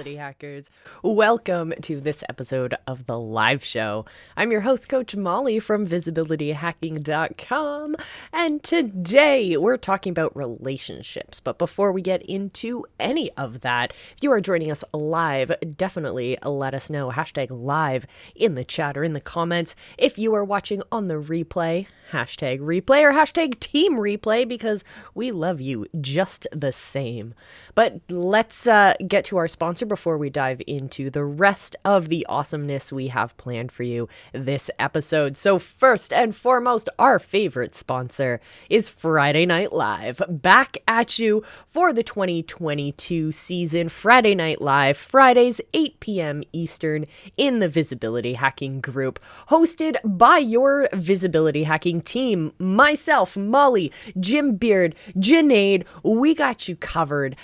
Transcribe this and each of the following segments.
Visibility Hackers. Welcome to this episode of the live show. I'm your host, Coach Molle from visibilityhacking.com, and today we're talking about relationships. But before we get into any of that, if you are joining us live, definitely let us know. Hashtag live in the chat or in the comments. If you are watching on the replay, hashtag replay or hashtag team replay, because we love you just the same. But let's get to our sponsor before we dive into the rest of the awesomeness we have planned for you this episode. So first and foremost, our favorite sponsor is Friday Night Live. Back at you for the 2022 season. Friday Night Live, Fridays 8 p.m. Eastern in the Visibility Hacking group, hosted by your Visibility Hacking team, myself, Molle, Jim Beard, Janaid. We got you covered.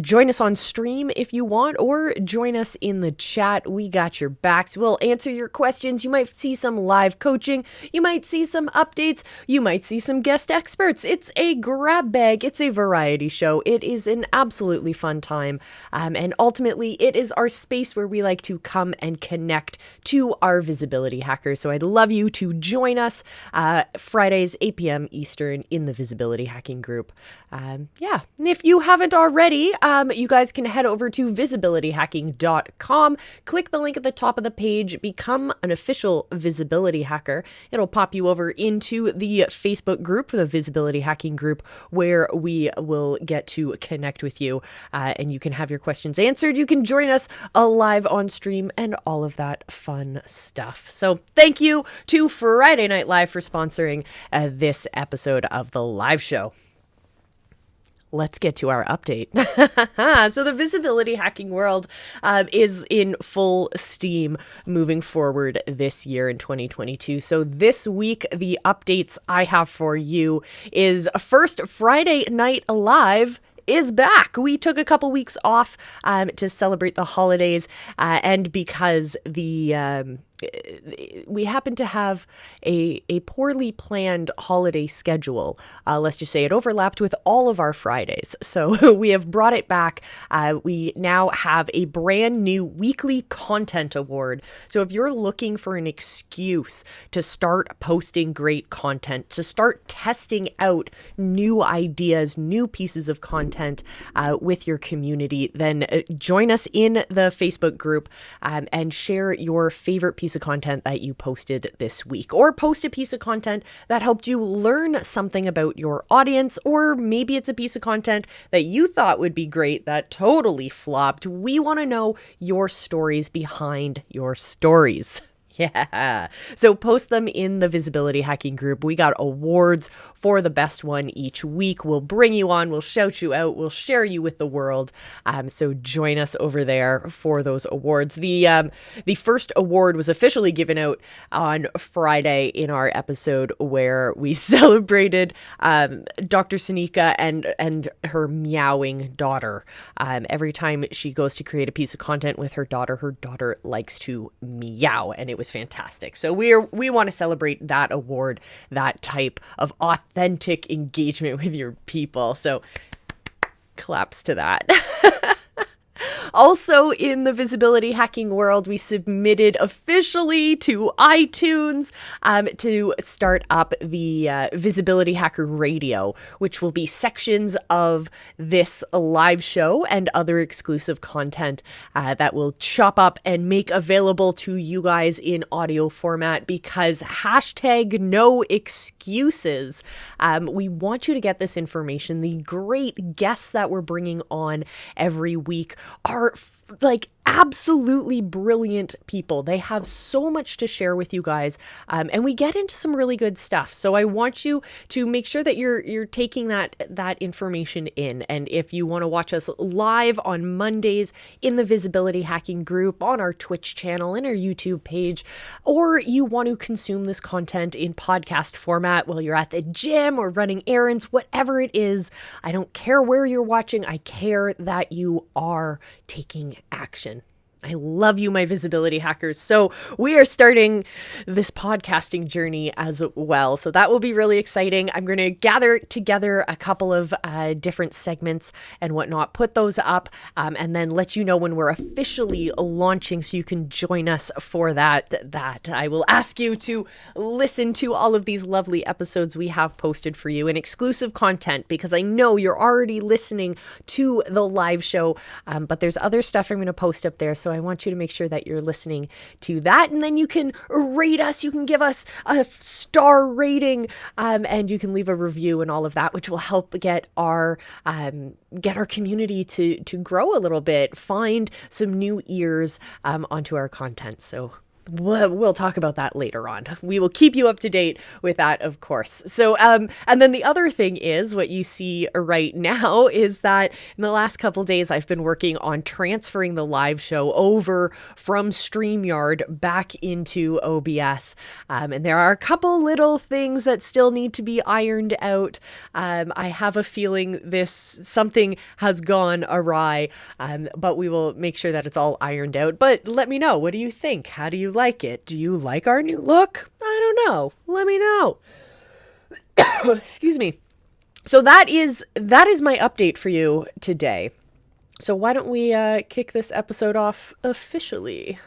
Join us on stream if you want, or join us in the chat. We got your backs. We'll answer your questions. You might see some live coaching. You might see some updates. You might see some guest experts. It's a grab bag. It's a variety show. It is an absolutely fun time. And ultimately, it is our space where we like to come and connect to our visibility hackers. So I'd love you to join us Fridays, 8 p.m. Eastern in the Visibility Hacking group. And if you haven't already, you guys can head over to visibilityhacking.com, click the link at the top of the page, become an official visibility hacker. It'll pop you over into the Facebook group, the Visibility Hacking group, where we will get to connect with you, and you can have your questions answered. You can join us live on stream and all of that fun stuff. So thank you to Friday Night Live for sponsoring this episode of the live show. Let's get to our update. So the visibility hacking world is in full steam moving forward this year in 2022. So this week, the updates I have for you is first, Friday Night Live is back. We took a couple weeks off to celebrate the holidays, and because we happen to have a poorly planned holiday schedule. Let's just say it overlapped with all of our Fridays. So we have brought it back. We now have a brand new weekly content award. So if you're looking for an excuse to start posting great content, to start testing out new ideas, new pieces of content with your community, then join us in the Facebook group and share your favorite piece of content that you posted this week, or post a piece of content that helped you learn something about your audience, or maybe it's a piece of content that you thought would be great that totally flopped. We want to know your stories behind your stories. Yeah. So post them in the Visibility Hacking group. We got awards for the best one each week. We'll bring you on. We'll shout you out. We'll share you with the world. So join us over there for those awards. The first award was officially given out on Friday in our episode where we celebrated Dr. Sunika and her meowing daughter. Every time she goes to create a piece of content with her daughter likes to meow, and it was fantastic. So we want to celebrate that award, that type of authentic engagement with your people. So claps to that. Also, in the visibility hacking world, we submitted officially to iTunes to start up the Visibility Hacker Radio, which will be sections of this live show and other exclusive content that we'll chop up and make available to you guys in audio format, because hashtag no excuses. We want you to get this information. The great guests that we're bringing on every week are like absolutely brilliant people. They have so much to share with you guys, and we get into some really good stuff. So I want you to make sure that you're taking that information in. And if you want to watch us live on Mondays in the Visibility Hacking group, on our Twitch channel, in our YouTube page, or you want to consume this content in podcast format while you're at the gym or running errands, whatever it is, I don't care where you're watching. I care that you are taking action. I love you, my visibility hackers. So we are starting this podcasting journey as well. So that will be really exciting. I'm going to gather together a couple of different segments and whatnot, put those up, and then let you know when we're officially launching so you can join us for that. I will ask you to listen to all of these lovely episodes we have posted for you and exclusive content, because I know you're already listening to the live show, but there's other stuff I'm going to post up there. So I want you to make sure that you're listening to that. And then you can rate us. You can give us a star rating, and you can leave a review and all of that, which will help get our community to grow a little bit, find some new ears onto our content. So we'll talk about that later on. We will keep you up to date with that, of course. So, and then the other thing is what you see right now is that in the last couple days, I've been working on transferring the live show over from StreamYard back into OBS. And there are a couple little things that still need to be ironed out. I have a feeling something has gone awry, but we will make sure that it's all ironed out. But let me know. What do you think? How do you like it? Do you like our new look? I don't know. Let me know. Excuse me. So that is my update for you today. So why don't we kick this episode off officially?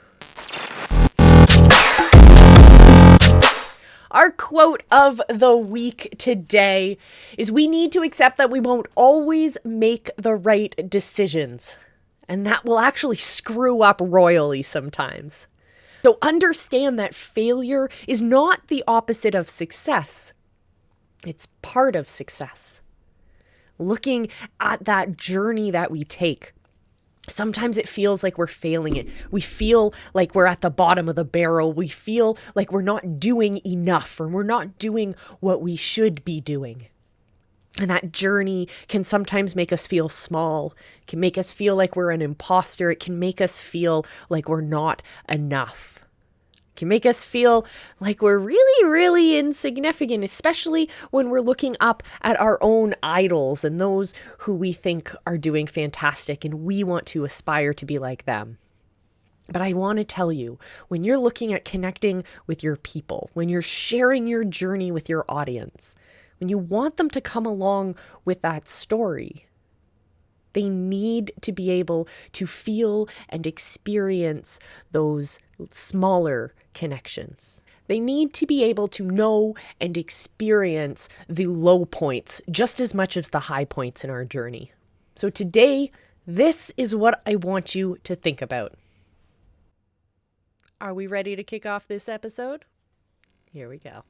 Our quote of the week today is, we need to accept that we won't always make the right decisions, and that will actually screw up royally sometimes. So understand that failure is not the opposite of success. It's part of success. Looking at that journey that we take, sometimes it feels like we're failing it. We feel like we're at the bottom of the barrel. We feel like we're not doing enough, or we're not doing what we should be doing. And that journey can sometimes make us feel small. It can make us feel like we're an imposter. It can make us feel like we're not enough. It can make us feel like we're really, really insignificant, especially when we're looking up at our own idols and those who we think are doing fantastic, and we want to aspire to be like them. But I want to tell you, when you're looking at connecting with your people, when you're sharing your journey with your audience, when you want them to come along with that story, they need to be able to feel and experience those smaller connections. They need to be able to know and experience the low points just as much as the high points in our journey. So today, this is what I want you to think about. Are we ready to kick off this episode? Here we go.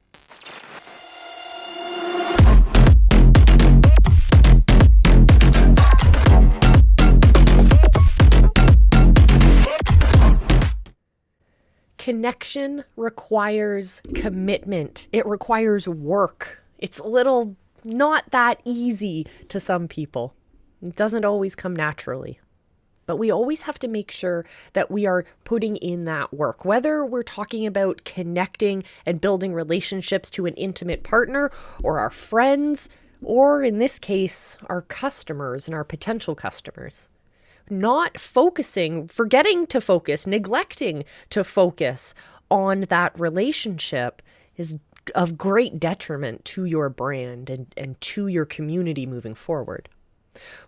Connection requires commitment. It requires work. It's a little not that easy to some people. It doesn't always come naturally. But we always have to make sure that we are putting in that work, whether we're talking about connecting and building relationships to an intimate partner, or our friends, or in this case, our customers and our potential customers. Not focusing, forgetting to focus, neglecting to focus on that relationship is of great detriment to your brand and to your community moving forward.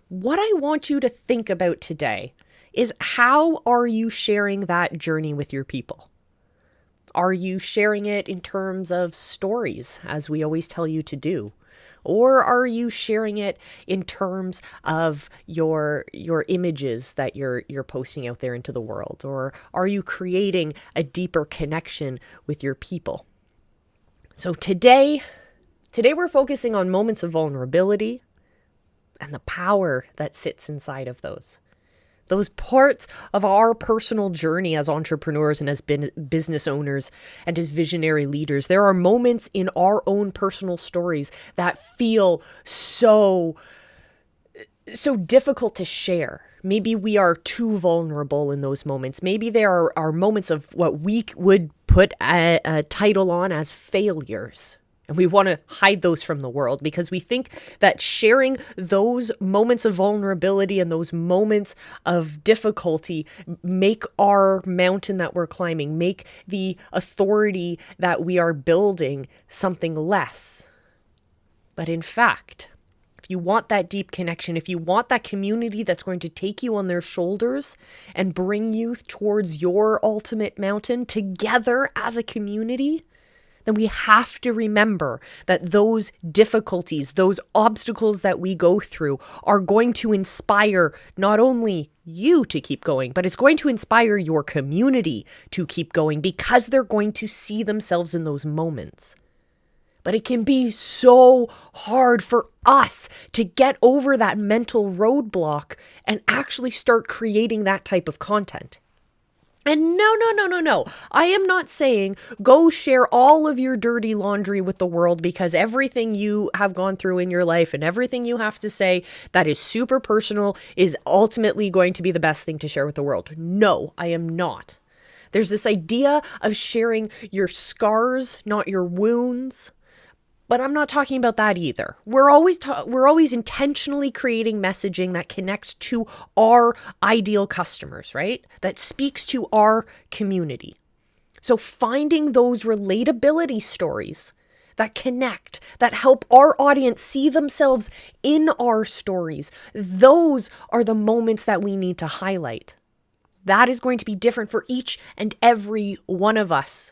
What I want you to think about today is, how are you sharing that journey with your people? Are you sharing it in terms of stories, as we always tell you to do? Or are you sharing it in terms of your images that you're posting out there into the world? Or are you creating a deeper connection with your people? So today we're focusing on moments of vulnerability and the power that sits inside of those. Those parts of our personal journey as entrepreneurs and as business owners and as visionary leaders. There are moments in our own personal stories that feel so difficult to share. Maybe we are too vulnerable in those moments. Maybe there are moments of what we would put a title on as failures. And we want to hide those from the world because we think that sharing those moments of vulnerability and those moments of difficulty make our mountain that we're climbing, make the authority that we are building something less. But in fact, if you want that deep connection, if you want that community that's going to take you on their shoulders and bring you towards your ultimate mountain together as a community, then we have to remember that those difficulties, those obstacles that we go through are going to inspire not only you to keep going, but it's going to inspire your community to keep going because they're going to see themselves in those moments. But it can be so hard for us to get over that mental roadblock and actually start creating that type of content. And no. I am not saying go share all of your dirty laundry with the world because everything you have gone through in your life and everything you have to say that is super personal is ultimately going to be the best thing to share with the world. No, I am not. There's this idea of sharing your scars, not your wounds. But I'm not talking about that either. We're always intentionally creating messaging that connects to our ideal customers, right? That speaks to our community. So finding those relatability stories that connect, that help our audience see themselves in our stories, those are the moments that we need to highlight. That is going to be different for each and every one of us.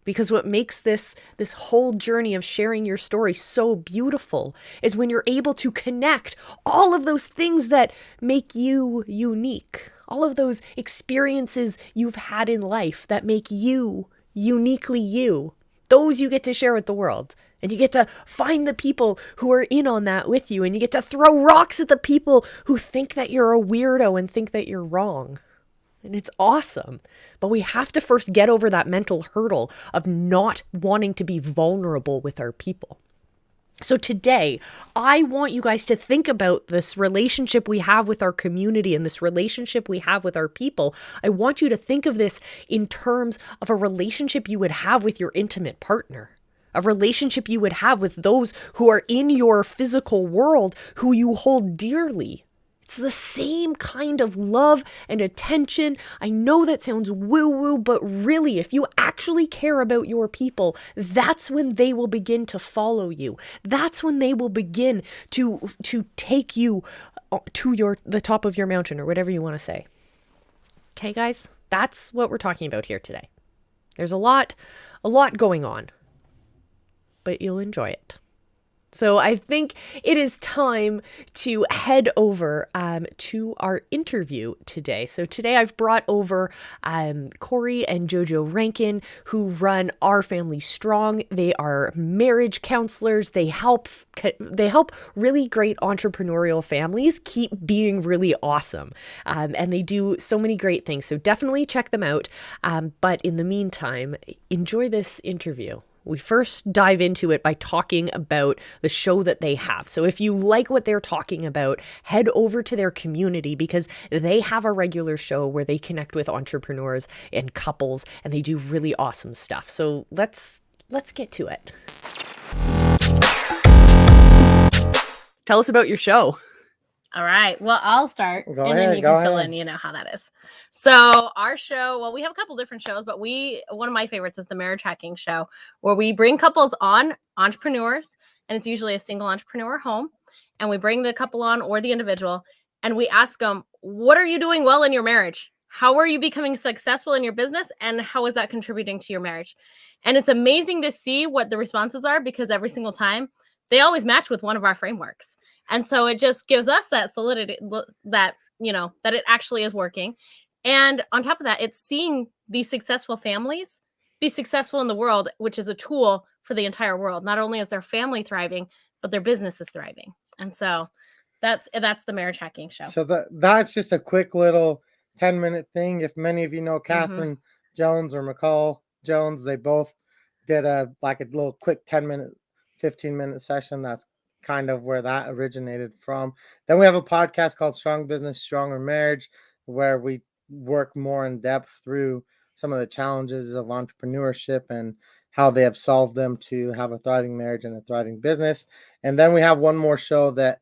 Because what makes this whole journey of sharing your story so beautiful is when you're able to connect all of those things that make you unique, all of those experiences you've had in life that make you uniquely you. Those you get to share with the world. And you get to find the people who are in on that with you. And you get to throw rocks at the people who think that you're a weirdo and think that you're wrong. And it's awesome. But we have to first get over that mental hurdle of not wanting to be vulnerable with our people. So today, I want you guys to think about this relationship we have with our community and this relationship we have with our people. I want you to think of this in terms of a relationship you would have with your intimate partner. A relationship you would have with those who are in your physical world who you hold dearly. It's the same kind of love and attention. I know that sounds woo-woo, but really, if you actually care about your people, that's when they will begin to follow you. That's when they will begin to take you to the top of your mountain or whatever you want to say. Okay, guys, that's what we're talking about here today. There's a lot going on, but you'll enjoy it. So I think it is time to head over to our interview today. So today I've brought over Cory and JoJo Rankin, who run Our Family Strong. They are marriage counselors. They help really great entrepreneurial families keep being really awesome. And they do so many great things. So definitely check them out. But in the meantime, enjoy this interview. We first dive into it by talking about the show that they have. So if you like what they're talking about, head over to their community because they have a regular show where they connect with entrepreneurs and couples and they do really awesome stuff. So let's get to it. Tell us about your show. All right. Well, I'll start Go and ahead, then you can fill in, you know how that is. So our show, well, we have a couple different shows, but one of my favorites is the Marriage Hacking Show, where we bring couples on, entrepreneurs, and it's usually a single entrepreneur home. And we bring the couple on or the individual, and we ask them, what are you doing well in your marriage? How are you becoming successful in your business? And how is that contributing to your marriage? And it's amazing to see what the responses are because every single time they always match with one of our frameworks. And so it just gives us that solidity that, that it actually is working. And on top of that, it's seeing these successful families be successful in the world, which is a tool for the entire world. Not only is their family thriving, but their business is thriving. And so that's the Marriage Hacking Show. So that's just a quick little 10-minute thing. If many of you know Catherine Jones or McCall Jones, they both did a little quick 10-minute, 15-minute session. That's kind of where that originated from. Then we have a podcast called Strong Business, Stronger Marriage, where we work more in depth through some of the challenges of entrepreneurship and how they have solved them to have a thriving marriage and a thriving business. And then we have one more show that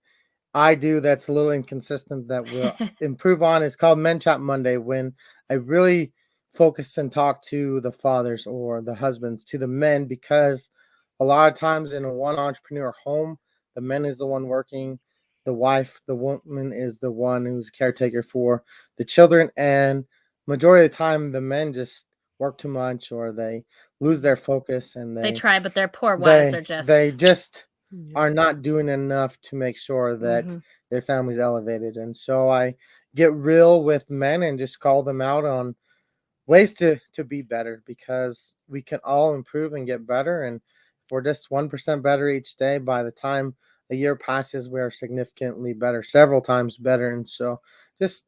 I do that's a little inconsistent that we'll improve on. It's called Men Chat Monday, when I really focus and talk to the fathers or the husbands, to the men, because a lot of times in a one entrepreneur home, the man is the one working, the wife, the woman is the one who's caretaker for the children, and majority of the time the men just work too much or they lose their focus, and They try, but their poor wives are just they just are not doing enough to make sure that Mhm. their family's elevated. And so I get real with men and just call them out on ways to be better, because we can all improve and get better. And if we're just 1% better each day, by the time a year passes, we are significantly better, several times better. And so just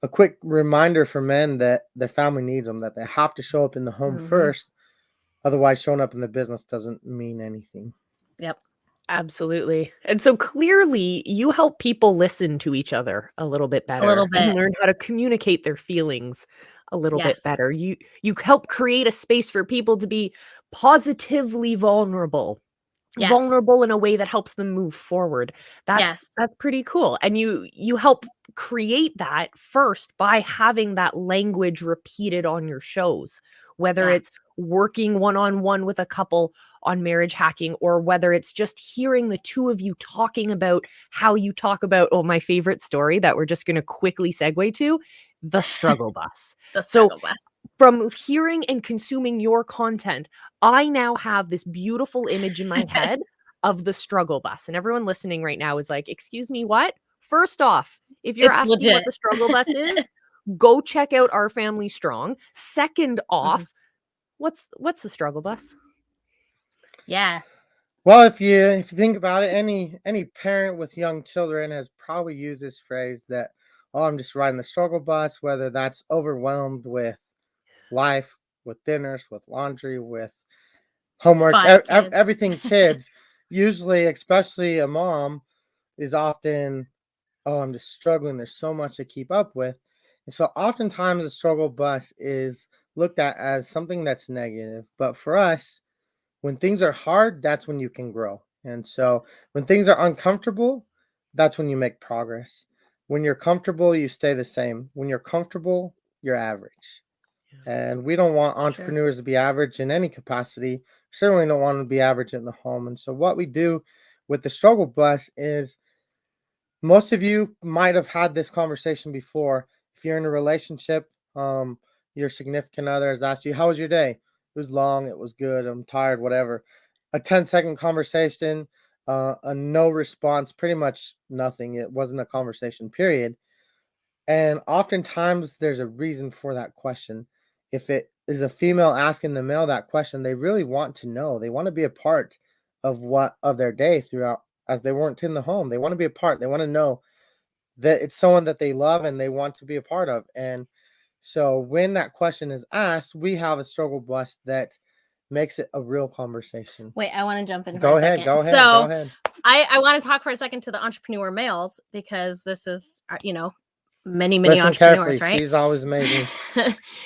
a quick reminder for men that their family needs them, that they have to show up in the home Mhm. first. Otherwise, showing up in the business doesn't mean anything. Yep. Absolutely. And so clearly you help people listen to each other a little bit A little better and bit. learn how to communicate their feelings a little bit Yes. better. You help create a space for people to be positively vulnerable. Yes. Vulnerable in a way that helps them move forward. Yes. That's pretty cool. And you help create that first by having that language repeated on your shows, whether Yeah. it's working one-on-one with a couple on marriage hacking, or whether it's just hearing the two of you talking about how you talk about, oh, my favorite story that we're just going to quickly segue to, the struggle bus. The So struggle bus. from hearing and consuming your content, I now have this beautiful image in my head of the struggle bus. And everyone listening right now is like, excuse me, what? First off, if you're It's asking legit. what the struggle bus is, go check out Our Family Strong. Second off, what's the struggle bus? Yeah. Well, if you think about it, any parent with young children has probably used this phrase that, oh, I'm just riding the struggle bus, whether that's overwhelmed with life, with dinners, with laundry, with homework, 5 kids. everything kids. Usually, especially a mom, is often, oh, I'm just struggling. There's so much to keep up with. And so oftentimes the struggle bus is looked at as something that's negative. But for us, when things are hard, that's when you can grow. And so when things are uncomfortable, that's when you make progress. When you're comfortable, you stay the same. When you're comfortable, you're average. And we don't want entrepreneurs to be average in any capacity. Certainly don't want them to be average in the home. And so what we do with the struggle bus is, most of you might have had this conversation before. If you're in a relationship, your significant other has asked you, how was your day? It was long, it was good, I'm tired, whatever. A 10-second conversation, a no response, pretty much nothing. It wasn't a conversation, period. And oftentimes there's a reason for that question. If it is a female asking the male that question, they really want to know. They want to be a part of their day throughout, as they weren't in the home. They want to be a part. They want to know that it's someone that they love and they want to be a part of. And so when that question is asked, we have a struggle bus that makes it a real conversation. Wait, I want to jump in for Go a ahead, second. go ahead, So go ahead. I want to talk for a second to the entrepreneur males, because this is, many Listen entrepreneurs, carefully. right? She's always amazing.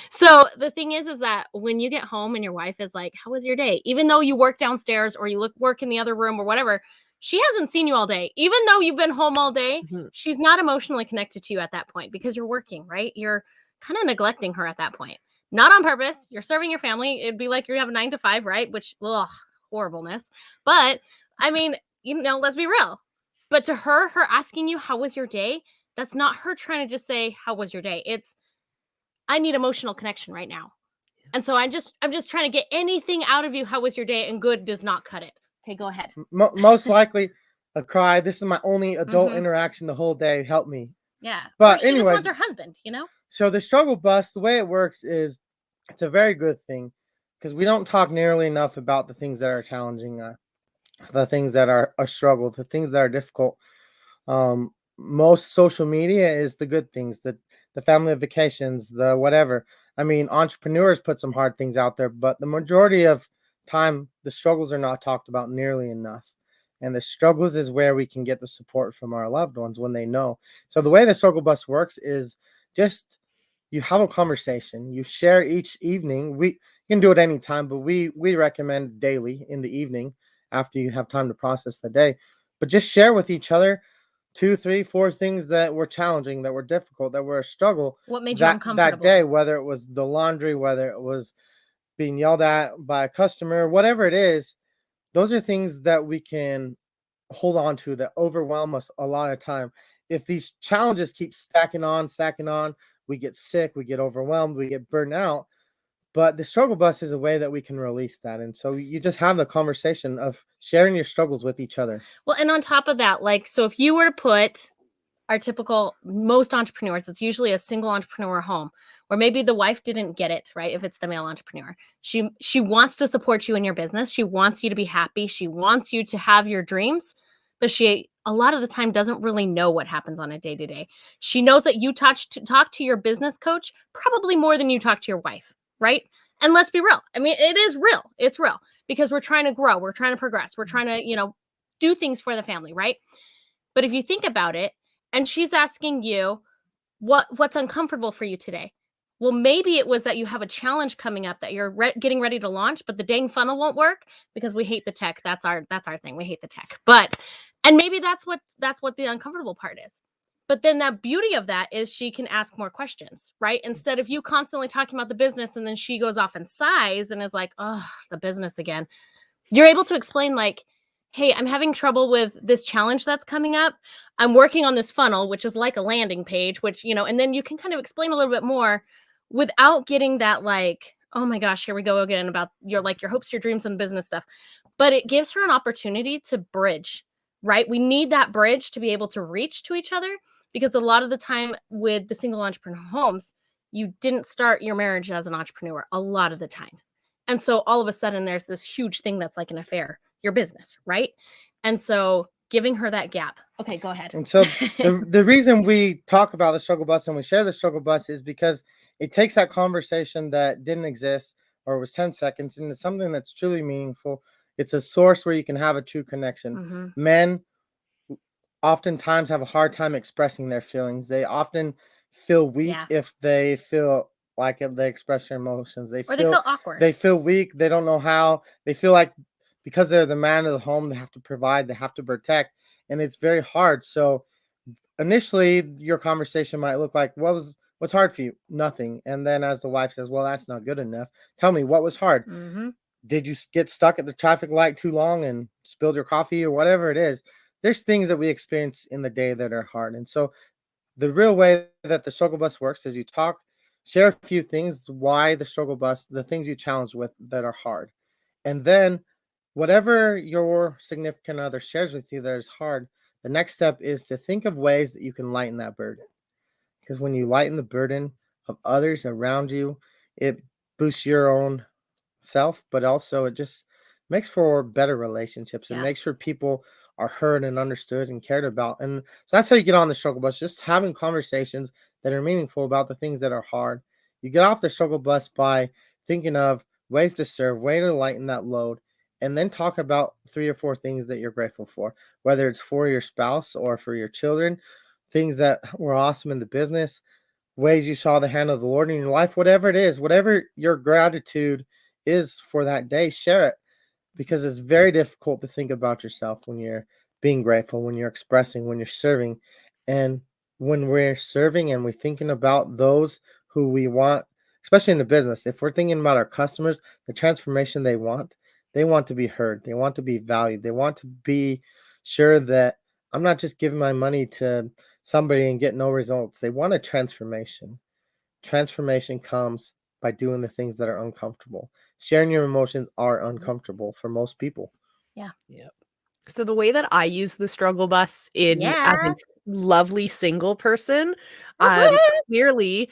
So the thing is that when you get home and your wife is like, how was your day? Even though you work downstairs or you work in the other room or whatever, she hasn't seen you all day. Even though you've been home all day, she's not emotionally connected to you at that point, because you're working, right? You're kind of neglecting her at that point. Not on purpose. You're serving your family. It'd be like you have a 9 to 5, right? Which, ugh, horribleness. But I mean, let's be real. But to her asking you, how was your day? That's not her trying to just say, how was your day? It's, I need emotional connection right now. And so I'm just trying to get anything out of you. How was your day? And good does not cut it. Okay, go ahead. Most likely a cry. This is my only adult interaction the whole day. Help me. Yeah. But she anyway, just wants her husband, So the struggle bus, the way it works is, it's a very good thing, because we don't talk nearly enough about the things that are challenging, the things that are struggle, the things that are difficult. Most social media is the good things, the family vacations, the whatever. I mean, entrepreneurs put some hard things out there, but the majority of time, the struggles are not talked about nearly enough. And the struggles is where we can get the support from our loved ones when they know. So the way the struggle bus works is just, you have a conversation, you share each evening. You can do it anytime, but we recommend daily in the evening after you have time to process the day. But just share with each other 2, 3, 4 things that were challenging, that were difficult, that were a struggle What made you that uncomfortable? day, whether it was the laundry, whether it was being yelled at by a customer, whatever it is. Those are things that we can hold on to that overwhelm us a lot of time. If these challenges keep stacking on, we get sick, we get overwhelmed, we get burned out. But the struggle bus is a way that we can release that. And so you just have the conversation of sharing your struggles with each other. Well, and on top of that, like, so if you were to put our typical, most entrepreneurs, it's usually a single entrepreneur home, or maybe the wife didn't get it, right? If it's the male entrepreneur, she wants to support you in your business. She wants you to be happy. She wants you to have your dreams, but she a lot of the time doesn't really know what happens on a day to day. She knows that you talk to your business coach probably more than you talk to your wife, right? And let's be real. I mean, it is real. It's real because we're trying to grow. We're trying to progress. We're trying to, do things for the family, right? But if you think about it, and she's asking you what's uncomfortable for you today. Well, maybe it was that you have a challenge coming up that you're getting ready to launch, but the dang funnel won't work because we hate the tech. That's our thing. We hate the tech. And maybe that's what the uncomfortable part is. But then the beauty of that is she can ask more questions, right? Instead of you constantly talking about the business and then she goes off and sighs and is like, oh, the business again. You're able to explain like, hey, I'm having trouble with this challenge that's coming up. I'm working on this funnel, which is like a landing page, which, and then you can kind of explain a little bit more without getting that like, oh my gosh, here we go again about your hopes, your dreams, and business stuff. But it gives her an opportunity to bridge, right? We need that bridge to be able to reach to each other because a lot of the time with the single entrepreneur homes, you didn't start your marriage as an entrepreneur a lot of the time. And so all of a sudden there's this huge thing that's like an affair, your business, right? And so giving her that gap. Okay, go ahead. And so the reason we talk about the struggle bus and we share the struggle bus is because it takes that conversation that didn't exist or was 10 seconds into something that's truly meaningful. It's a source where you can have a true connection. Mm-hmm. Men oftentimes have a hard time expressing their feelings. They often feel weak if they feel like they express their emotions. They feel awkward. They feel weak. They don't know how. They feel like because they're the man of the home, they have to provide, they have to protect, and it's very hard. So initially, your conversation might look like, what's hard for you? Nothing. And then as the wife says, well, that's not good enough. Tell me, what was hard? Mm-hmm. Did you get stuck at the traffic light too long and spilled your coffee or whatever it is? There's things that we experience in the day that are hard. And so the real way that the struggle bus works is you talk, share a few things, why the struggle bus, the things you challenge with that are hard. And then whatever your significant other shares with you that is hard, the next step is to think of ways that you can lighten that burden. Because when you lighten the burden of others around you, it boosts your own self, but also it just makes for better relationships. It makes sure people are heard and understood and cared about. And so that's how you get on the struggle bus, just having conversations that are meaningful about the things that are hard. You get off the struggle bus by thinking of ways to serve, way to lighten that load, and then talk about 3 or 4 things that you're grateful for, whether it's for your spouse or for your children, things that were awesome in the business, ways you saw the hand of the Lord in your life, whatever it is, whatever your gratitude is for that day, share it, because it's very difficult to think about yourself when you're being grateful, when you're expressing, when you're serving. And when we're serving and we're thinking about those who we want, especially in the business, if we're thinking about our customers, the transformation they want to be heard, they want to be valued, they want to be sure that I'm not just giving my money to somebody and get no results. They want a transformation. Transformation comes by doing the things that are uncomfortable. Sharing your emotions are uncomfortable for most people. Yeah. Yep. So the way that I use the struggle bus as a lovely single person, clearly,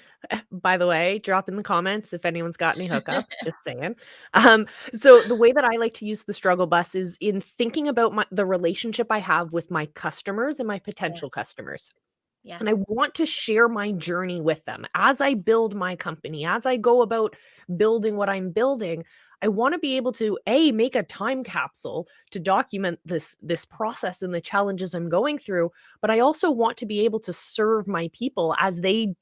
by the way, drop in the comments if anyone's got any hookup, just saying. So the way that I like to use the struggle bus is in thinking about the relationship I have with my customers and my potential customers. Yes. And I want to share my journey with them as I build my company, as I go about building what I'm building. I want to be able to make a time capsule to document this process and the challenges I'm going through, but I also want to be able to serve my people as they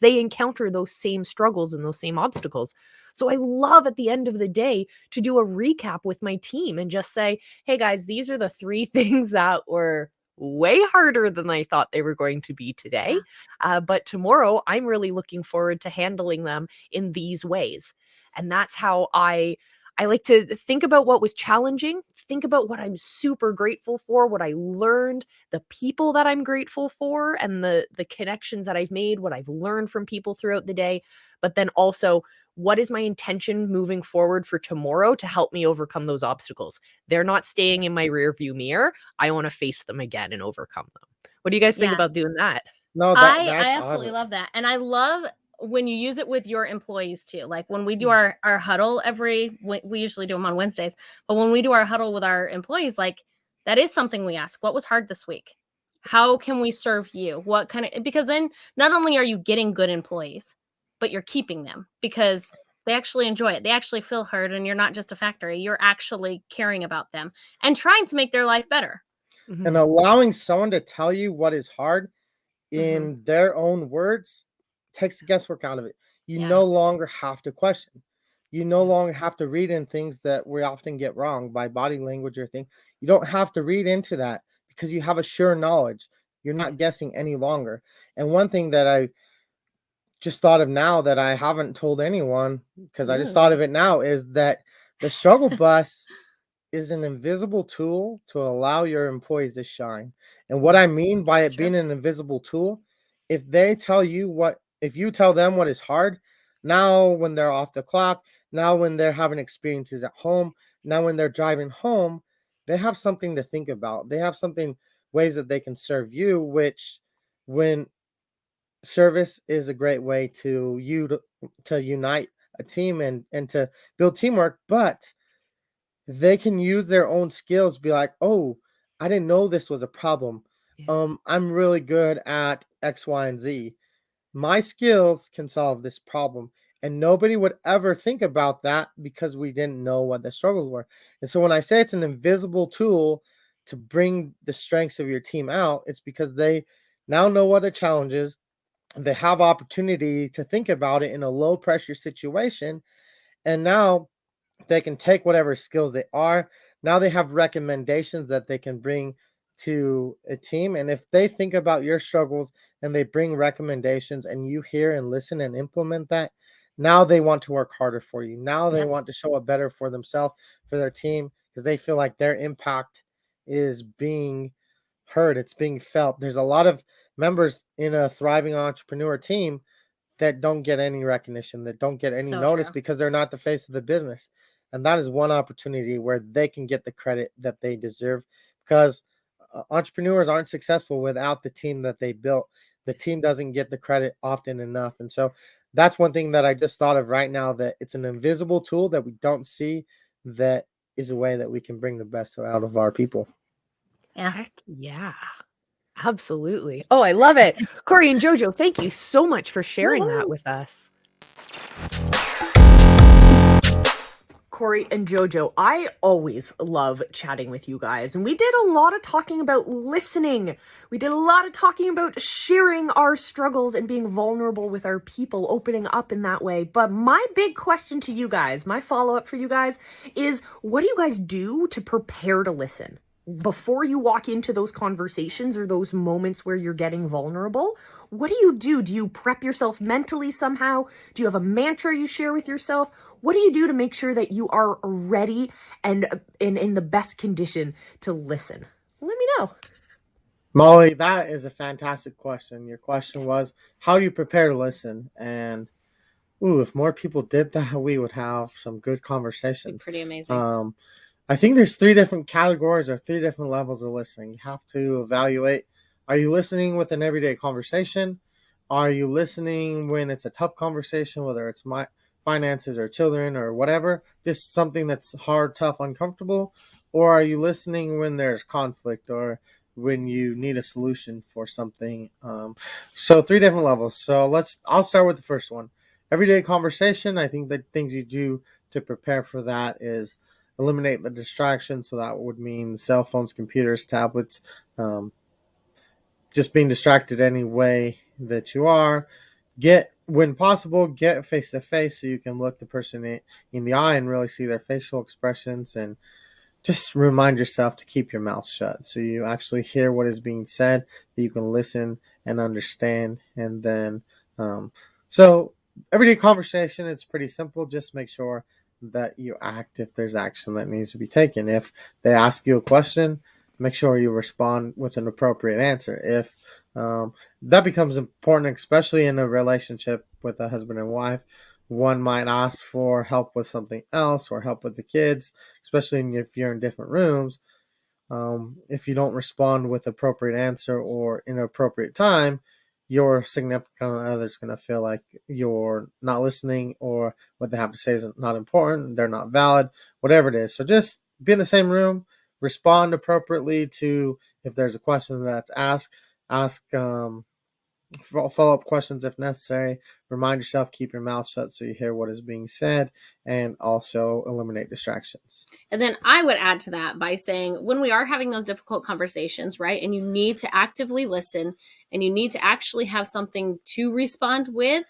encounter those same struggles and those same obstacles. So I love at the end of the day to do a recap with my team and just say, "Hey guys, these are the 3 things that were way harder than I thought they were going to be today. But tomorrow, I'm really looking forward to handling them in these ways." And that's how I like to think about what was challenging, think about what I'm super grateful for, what I learned, the people that I'm grateful for, and the connections that I've made, what I've learned from people throughout the day. But then also, what is my intention moving forward for tomorrow to help me overcome those obstacles? They're not staying in my rearview mirror. I want to face them again and overcome them. What do you guys think Yeah. about doing that? No, I that's absolutely awesome. love that. And I love when you use it with your employees too. Like when we do our huddle we usually do them on Wednesdays, but when we do our huddle with our employees, like that is something we ask. What was hard this week? How can we serve you? What kind of, because then not only are you getting good employees, but you're keeping them because they actually enjoy it. They actually feel heard, and you're not just a factory. You're actually caring about them and trying to make their life better. And allowing someone to tell you what is hard in their own words takes the guesswork out of it. You no longer have to question. You no longer have to read in things that we often get wrong by body language or thing. You don't have to read into that because you have a sure knowledge. You're not guessing any longer. And one thing that I just thought of now that I haven't told anyone, because I just thought of it now, is that the struggle bus is an invisible tool to allow your employees to shine. And what I mean by it being an invisible tool, if you tell them what is hard, now when they're off the clock, now when they're having experiences at home, now when they're driving home, they have something to think about. They have ways that they can serve you, which when service is a great way to unite a team and to build teamwork, but they can use their own skills, be like, oh, I didn't know this was a problem. I'm really good at X, Y, and Z. My skills can solve this problem. And nobody would ever think about that because we didn't know what the struggles were. And so when I say it's an invisible tool to bring the strengths of your team out, it's because they now know what the challenge is. They have opportunity to think about it in a low pressure situation. And now they can take whatever skills they are. Now they have recommendations that they can bring to a team. And if they think about your struggles and they bring recommendations and you hear and listen and implement that, now they want to work harder for you. Now they want to show up better for themselves, for their team, because they feel like their impact is being heard. It's being felt. There's a lot of members in a thriving entrepreneur team that don't get any recognition, that don't get any notice because they're not the face of the business. And that is one opportunity where they can get the credit that they deserve, because entrepreneurs aren't successful without the team that they built. The team doesn't get the credit often enough. And so that's one thing that I just thought of right now, that it's an invisible tool that we don't see, that is a way that we can bring the best out of our people. Heck yeah. Absolutely. Oh, I love it. Cory and JoJo, thank you so much for sharing that with us. Cory and JoJo, I always love chatting with you guys. And we did a lot of talking about listening. We did a lot of talking about sharing our struggles and being vulnerable with our people, opening up in that way. But my big question to you guys, my follow-up for you guys is, what do you guys do to prepare to listen? Before you walk into those conversations or those moments where you're getting vulnerable, what do you do? Do you prep yourself mentally somehow? Do you have a mantra you share with yourself? What do you do to make sure that you are ready and in the best condition to listen? Let me know. Molle, that is a fantastic question. Your question was, how do you prepare to listen? And if more people did that, we would have some good conversations. Pretty amazing. I think there's 3 different categories or 3 different levels of listening. You have to evaluate, are you listening with an everyday conversation? Are you listening when it's a tough conversation, whether it's my finances or children or whatever, just something that's hard, tough, uncomfortable? Or are you listening when there's conflict or when you need a solution for something. So 3 different levels. So I'll start with the first one. Everyday conversation. I think the things you do to prepare for that is eliminate the distractions. So that would mean cell phones, computers, tablets, just being distracted any way that you are. When possible, get face to face so you can look the person in the eye and really see their facial expressions, and just remind yourself to keep your mouth shut so you actually hear what is being said, that you can listen and understand. And then, so everyday conversation, it's pretty simple. Just make sure that you act if there's action that needs to be taken. If they ask you a question, make sure you respond with an appropriate answer. If that becomes important, especially in a relationship with a husband and wife. One might ask for help with something else or help with the kids, especially if you're in different rooms. If you don't respond with appropriate answer or in appropriate time, your significant other is going to feel like you're not listening, or what they have to say is not important, they're not valid, whatever it is. So just be in the same room, respond appropriately to if there's a question that's asked, ask follow-up questions if necessary. Remind yourself, keep your mouth shut so you hear what is being said, and also eliminate distractions. And then I would add to that by saying, when we are having those difficult conversations, right, and you need to actively listen and you need to actually have something to respond with,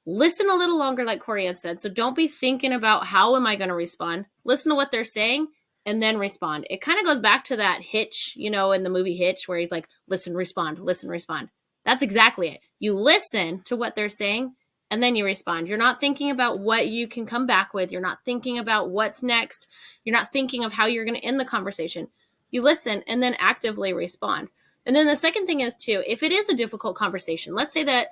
listen a little longer, like Cory had said. So don't be thinking about how am I going to respond. Listen to what they're saying and then respond. It kind of goes back to that Hitch, in the movie Hitch, where he's like, listen, respond, listen, respond. That's exactly it. You listen to what they're saying and then you respond. You're not thinking about what you can come back with. You're not thinking about what's next. You're not thinking of how you're going to end the conversation. You listen and then actively respond. And then the second thing is, too, if it is a difficult conversation, let's say that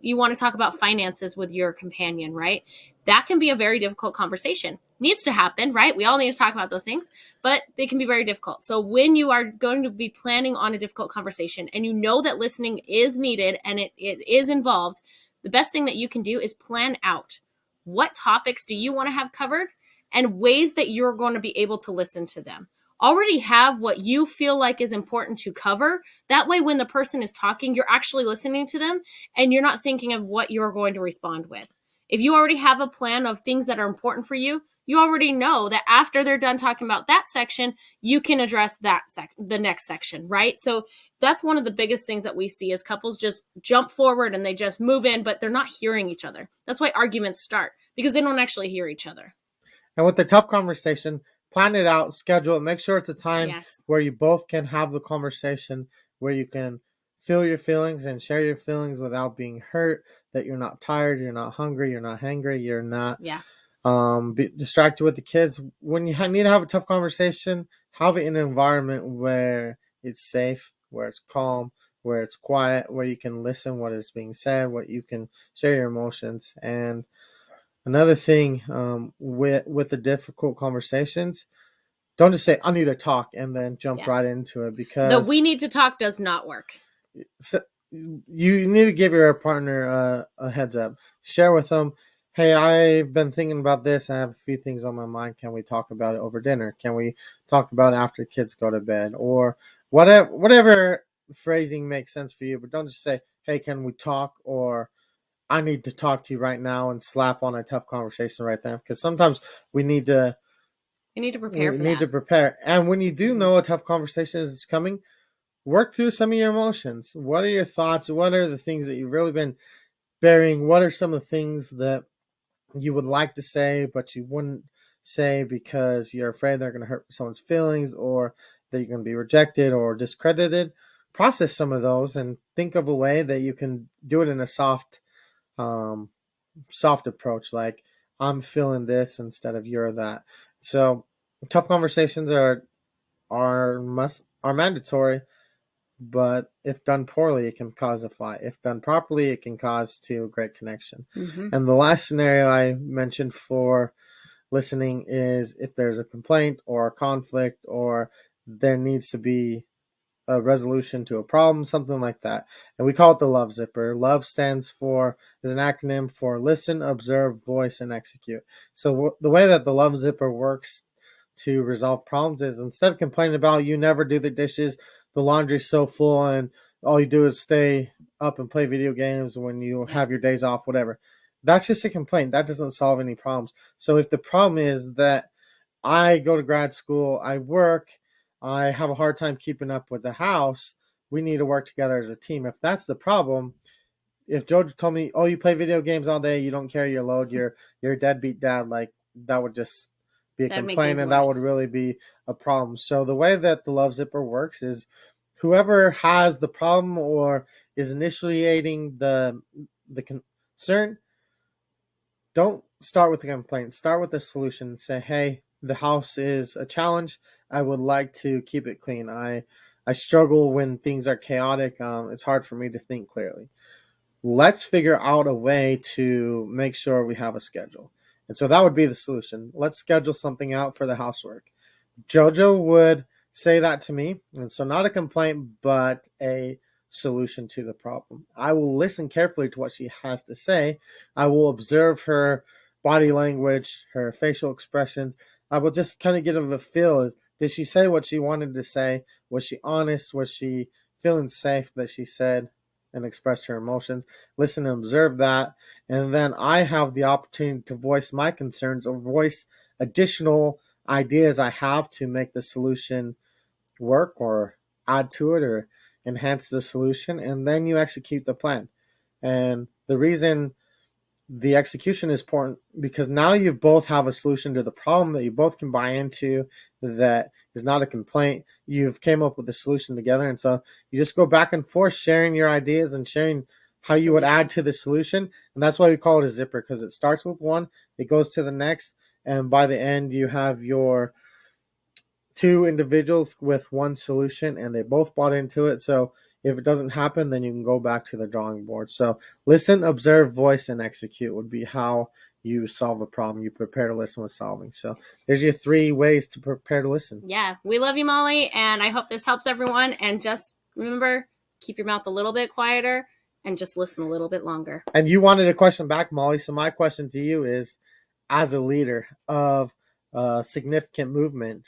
you want to talk about finances with your companion, right? That can be a very difficult conversation. Needs to happen, right? We all need to talk about those things, but they can be very difficult. So when you are going to be planning on a difficult conversation and you know that listening is needed and it is involved, the best thing that you can do is plan out what topics do you want to have covered and ways that you're going to be able to listen to them. Already have what you feel like is important to cover. That way, when the person is talking, you're actually listening to them and you're not thinking of what you're going to respond with. If you already have a plan of things that are important for you, you already know that after they're done talking about that section, you can address the next section, right? So that's one of the biggest things that we see is couples just jump forward and they just move in, but they're not hearing each other. That's why arguments start, because they don't actually hear each other. And with the tough conversation, plan it out, schedule it, make sure it's a time Yes. where you both can have the conversation, where you can feel your feelings and share your feelings without being hurt, that you're not tired, you're not hungry, you're not hangry, you're not be distracted with the kids. When you need to have a tough conversation, have it in an environment where it's safe, where it's calm, where it's quiet, where you can listen what is being said, what you can share your emotions. And another thing, with the difficult conversations, don't just say, I need to talk, and then jump right into it, because the we need to talk does not work. So you need to give your partner a heads up. Share with them, hey, I've been thinking about this. I have a few things on my mind. Can we talk about it over dinner? Can we talk about it after the kids go to bed? Or whatever phrasing makes sense for you. But don't just say, hey, can we talk? Or I need to talk to you right now, and slap on a tough conversation right there. Because sometimes we need to prepare for that. We need to prepare. And when you do know a tough conversation is coming, work through some of your emotions. What are your thoughts? What are the things that you've really been burying? What are some of the things that you would like to say, but you wouldn't say because you're afraid they're going to hurt someone's feelings, or that you're going to be rejected or discredited? Process some of those and think of a way that you can do it in a soft approach, like, I'm feeling this instead of you're that. So tough conversations are mandatory, but if done poorly, it can cause a fight. If done properly, it can cause to a great connection. Mm-hmm. And the last scenario I mentioned for listening is if there's a complaint or a conflict, or there needs to be a resolution to a problem, something like that. And we call it the love zipper. Love is an acronym for listen, observe, voice, and execute. So the way that the love zipper works to resolve problems is, instead of complaining about you never do the dishes, the laundry's so full and all you do is stay up and play video games when you have your days off, whatever. That's just a complaint. That doesn't solve any problems. So if the problem is that I go to grad school, I work, I have a hard time keeping up with the house, we need to work together as a team. If that's the problem, if JoJo told me, "Oh, you play video games all day, you don't carry your load, you're a deadbeat dad," like that would just be a complaint, and that would really be a problem. So the way that the Love Zipper works is whoever has the problem or is initiating the concern, don't start with the complaint. Start with the solution. Say, "Hey, the house is a challenge. I would like to keep it clean. I struggle when things are chaotic. It's hard for me to think clearly. Let's figure out a way to make sure we have a schedule." And so that would be the solution. Let's schedule something out for the housework. JoJo would say that to me. And so not a complaint, but a solution to the problem. I will listen carefully to what she has to say. I will observe her body language, her facial expressions. I will just kind of get a feel. Did she say what she wanted to say? Was she honest? Was she feeling safe that she said and expressed her emotions? Listen and observe that. And then I have the opportunity to voice my concerns or voice additional ideas I have to make the solution work or add to it or enhance the solution. And then you execute the plan. And the reason the execution is important because now you both have a solution to the problem that you both can buy into, that is not a complaint. You've came up with a solution together, and so you just go back and forth sharing your ideas and sharing how you would add to the solution. And that's why we call it a zipper, because it starts with one, it goes to the next, and by the end you have your two individuals with one solution and they both bought into it. So if it doesn't happen, then you can go back to the drawing board. So listen, observe, voice, and execute would be how you solve a problem. You prepare to listen with solving. So there's your 3 ways to prepare to listen. Yeah, we love you, Molle, and I hope this helps everyone. And just remember, keep your mouth a little bit quieter and just listen a little bit longer. And you wanted a question back, Molle. So my question to you is, as a leader of a significant movement,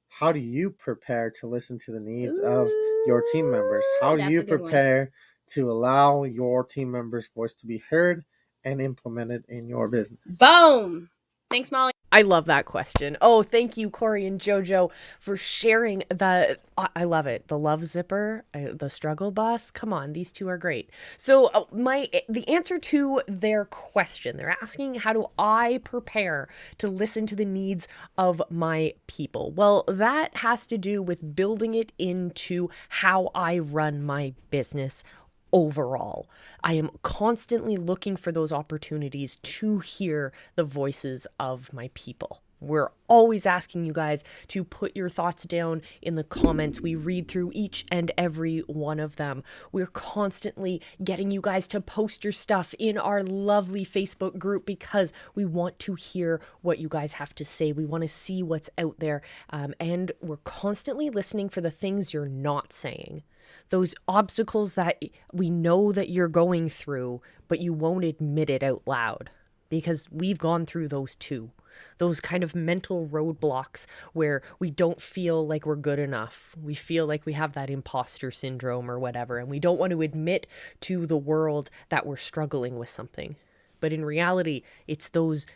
how do you prepare to listen to the needs of your team members? How do you prepare to allow your team members' voice to be heard and implemented in your business? Boom. Thanks, Molle. I love that question. Oh, thank you, Cory and JoJo, for sharing that. I love it. The Love Zipper, the Struggle Bus. Come on, these two are great. So the answer to their question, they're asking, how do I prepare to listen to the needs of my people? Well, that has to do with building it into how I run my business overall. I am constantly looking for those opportunities to hear the voices of my people. We're always asking you guys to put your thoughts down in the comments. We read through each and every one of them. We're constantly getting you guys to post your stuff in our lovely Facebook group because we want to hear what you guys have to say. We want to see what's out there. And we're constantly listening for the things you're not saying. Those obstacles that we know that you're going through, but you won't admit it out loud, because we've gone through those too. Those kind of mental roadblocks where we don't feel like we're good enough. We feel like we have that imposter syndrome or whatever, and we don't want to admit to the world that we're struggling with something. But in reality, it's those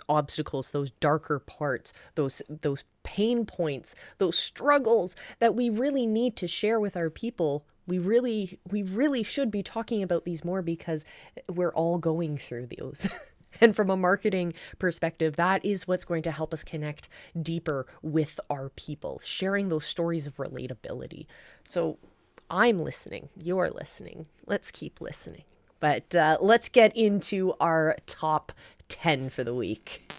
obstacles, those darker parts, those pain points, those struggles that we really need to share with our people. We really should be talking about these more because we're all going through those. And from a marketing perspective, that is what's going to help us connect deeper with our people, sharing those stories of relatability. So I'm listening. You're listening. Let's keep listening. But let's get into our top 10 for the week.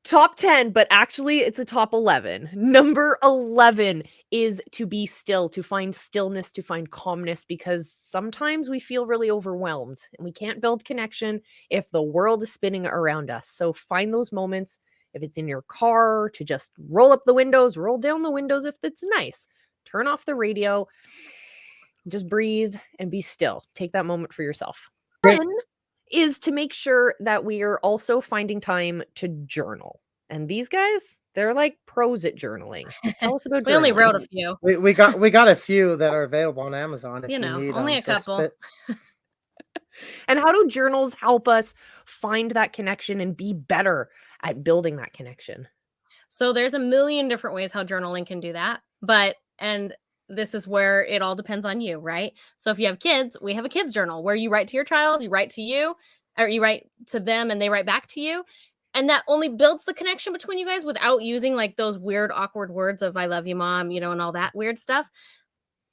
Top 10, but actually it's a top 11. Number 11 is to be still, to find stillness, to find calmness, because sometimes we feel really overwhelmed and we can't build connection if the world is spinning around us. So find those moments, if it's in your car, to just roll up the windows, roll down the windows if it's nice. Turn off the radio. Just breathe and be still. Take that moment for yourself. Then is to make sure that we are also finding time to journal. And these guys, They're like pros at journaling. Tell us about We only journaling. wrote a few. We got a few that are available on Amazon if you need Only them. a couple. And how do journals help us find that connection and be better at building that connection? So there's a million different ways how journaling can do that. And this is where it all depends on you, right? So if you have kids, we have a kids journal where you write to your child, you write to you, or you write to them and they write back to you. And that only builds the connection between you guys without using like those weird, awkward words of I love you, mom, and all that weird stuff.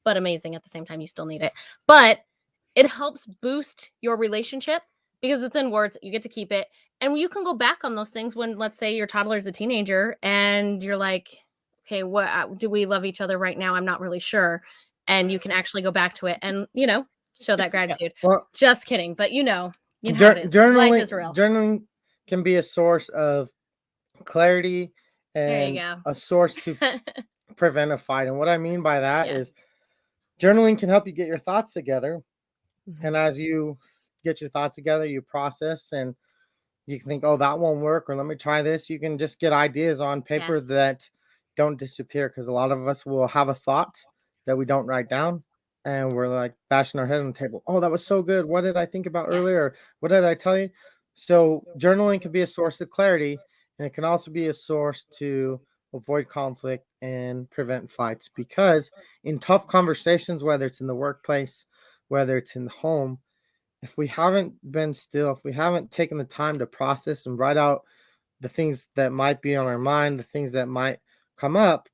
But amazing at the same time, you still need it. But it helps boost your relationship because it's in words. You get to keep it. And you can go back on those things when, let's say, your toddler is a teenager and you're like, okay, what do we love each other right now? I'm not really sure. And you can actually go back to it and, show that gratitude. Well, just kidding. But you know how it is. Life is real. Journaling can be a source of clarity There you and go. a source to prevent a fight. And what I mean by that Yes. is journaling can help you get your thoughts together. Mhm. And as you get your thoughts together, you process and you can think, oh, that won't work, or let me try this. You can just get ideas on paper Yes. that don't disappear, because a lot of us will have a thought that we don't write down and we're like bashing our head on the table. Oh, that was so good. What did I think about earlier? Yes. What did I tell you? So journaling can be a source of clarity, and it can also be a source to avoid conflict and prevent fights, because in tough conversations, whether it's in the workplace, whether it's in the home, if we haven't been still, if we haven't taken the time to process and write out the things that might be on our mind, the things that might come up,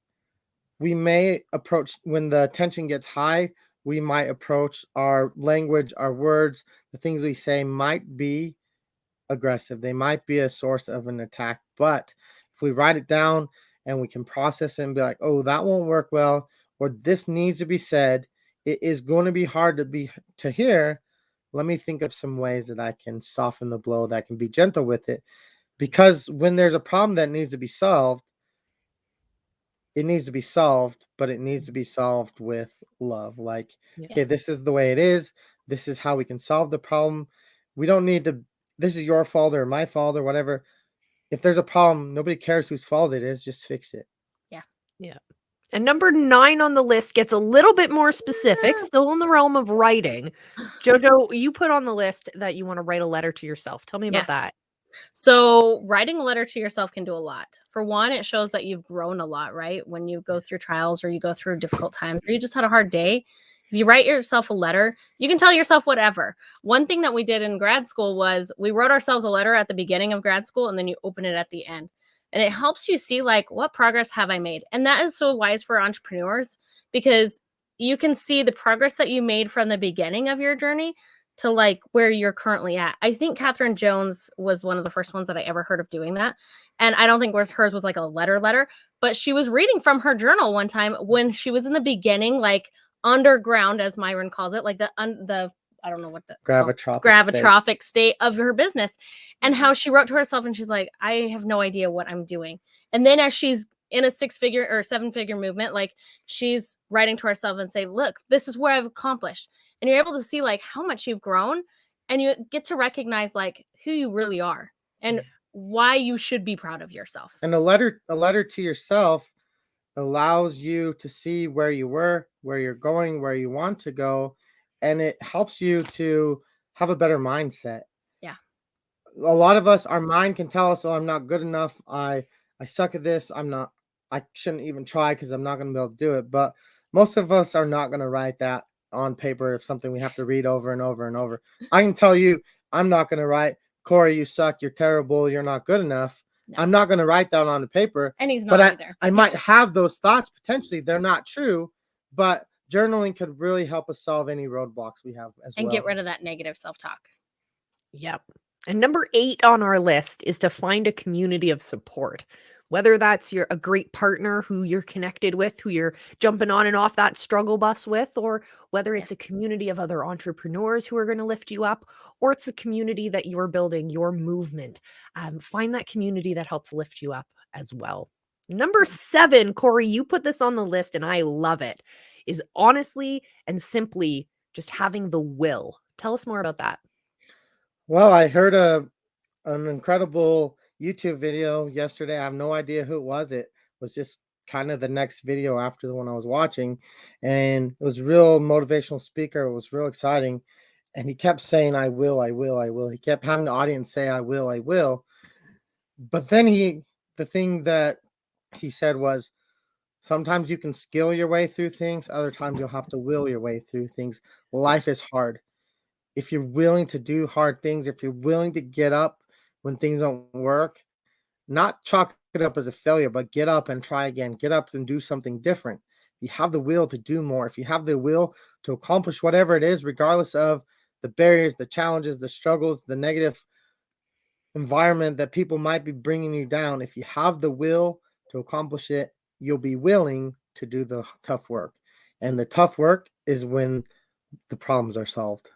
we may approach, when the tension gets high, we might approach our language, our words, the things we say might be aggressive. They might be a source of an attack. But if we write it down and we can process it and be like, oh, that won't work well, or this needs to be said, it is going to be hard to hear. Let me think of some ways that I can soften the blow, that I can be gentle with it. Because when there's a problem that needs to be solved, it needs to be solved, but it needs to be solved with love. Like, okay, Yes. this is the way it is. This is how we can solve the problem. We don't need to, this is your fault or my fault or whatever. If there's a problem, nobody cares whose fault it is. Just fix it. Yeah. And number 9 on the list gets a little bit more specific, still in the realm of writing. JoJo, you put on the list that you want to write a letter to yourself. Tell me about Yes. that. So writing a letter to yourself can do a lot. For one, it shows that you've grown a lot, right? When you go through trials or you go through difficult times or you just had a hard day, if you write yourself a letter, you can tell yourself whatever. One thing that we did in grad school was we wrote ourselves a letter at the beginning of grad school and then you open it at the end. And it helps you see like, what progress have I made? And that is so wise for entrepreneurs because you can see the progress that you made from the beginning of your journey to like where you're currently at. I think Catherine Jones was one of the first ones that I ever heard of doing that. And I don't think hers was like a letter, but she was reading from her journal one time when she was in the beginning, like underground, as Myron calls it, like the I don't know what the gravitrophic state of her business, and how she wrote to herself and she's like, I have no idea what I'm doing. And then as she's in a 6-figure or 7-figure movement, like she's writing to herself and say, look, this is where I've accomplished. And you're able to see like how much you've grown, and you get to recognize like who you really are and why you should be proud of yourself. And a letter to yourself allows you to see where you were, where you're going, where you want to go, and it helps you to have a better mindset. Yeah. A lot of us, our mind can tell us, oh, I'm not good enough. I suck at this. I shouldn't even try because I'm not going to be able to do it. But most of us are not going to write that on paper if something we have to read over and over and over. I can tell you, I'm not going to write, Cory, you suck, you're terrible, you're not good enough. No. I'm not going to write that on the paper. And he's not either. I might have those thoughts potentially. They're not true, but journaling could really help us solve any roadblocks we have as well. And get rid of that negative self-talk. Yep. And number 8 on our list is to find a community of support. Whether that's a great partner who you're connected with, who you're jumping on and off that struggle bus with, or whether it's a community of other entrepreneurs who are going to lift you up, or it's a community that you're building, your movement. Find that community that helps lift you up as well. Number 7, Cory, you put this on the list and I love it, is honestly and simply just having the will. Tell us more about that. Well, I heard an incredible YouTube video yesterday. I have no idea who it was. It was just kind of the next video after the one I was watching, and it was real motivational speaker. It was real exciting, and he kept saying, "I will, I will, I will." He kept having the audience say, "I will, I will." But then the thing that he said was, sometimes you can skill your way through things. Other times you'll have to will your way through things. Life is hard. If you're willing to do hard things, if you're willing to get up when things don't work, not chalk it up as a failure, but get up and try again. Get up and do something different. If you have the will to do more, if you have the will to accomplish whatever it is, regardless of the barriers, the challenges, the struggles, the negative environment that people might be bringing you down, if you have the will to accomplish it, you'll be willing to do the tough work. And the tough work is when the problems are solved.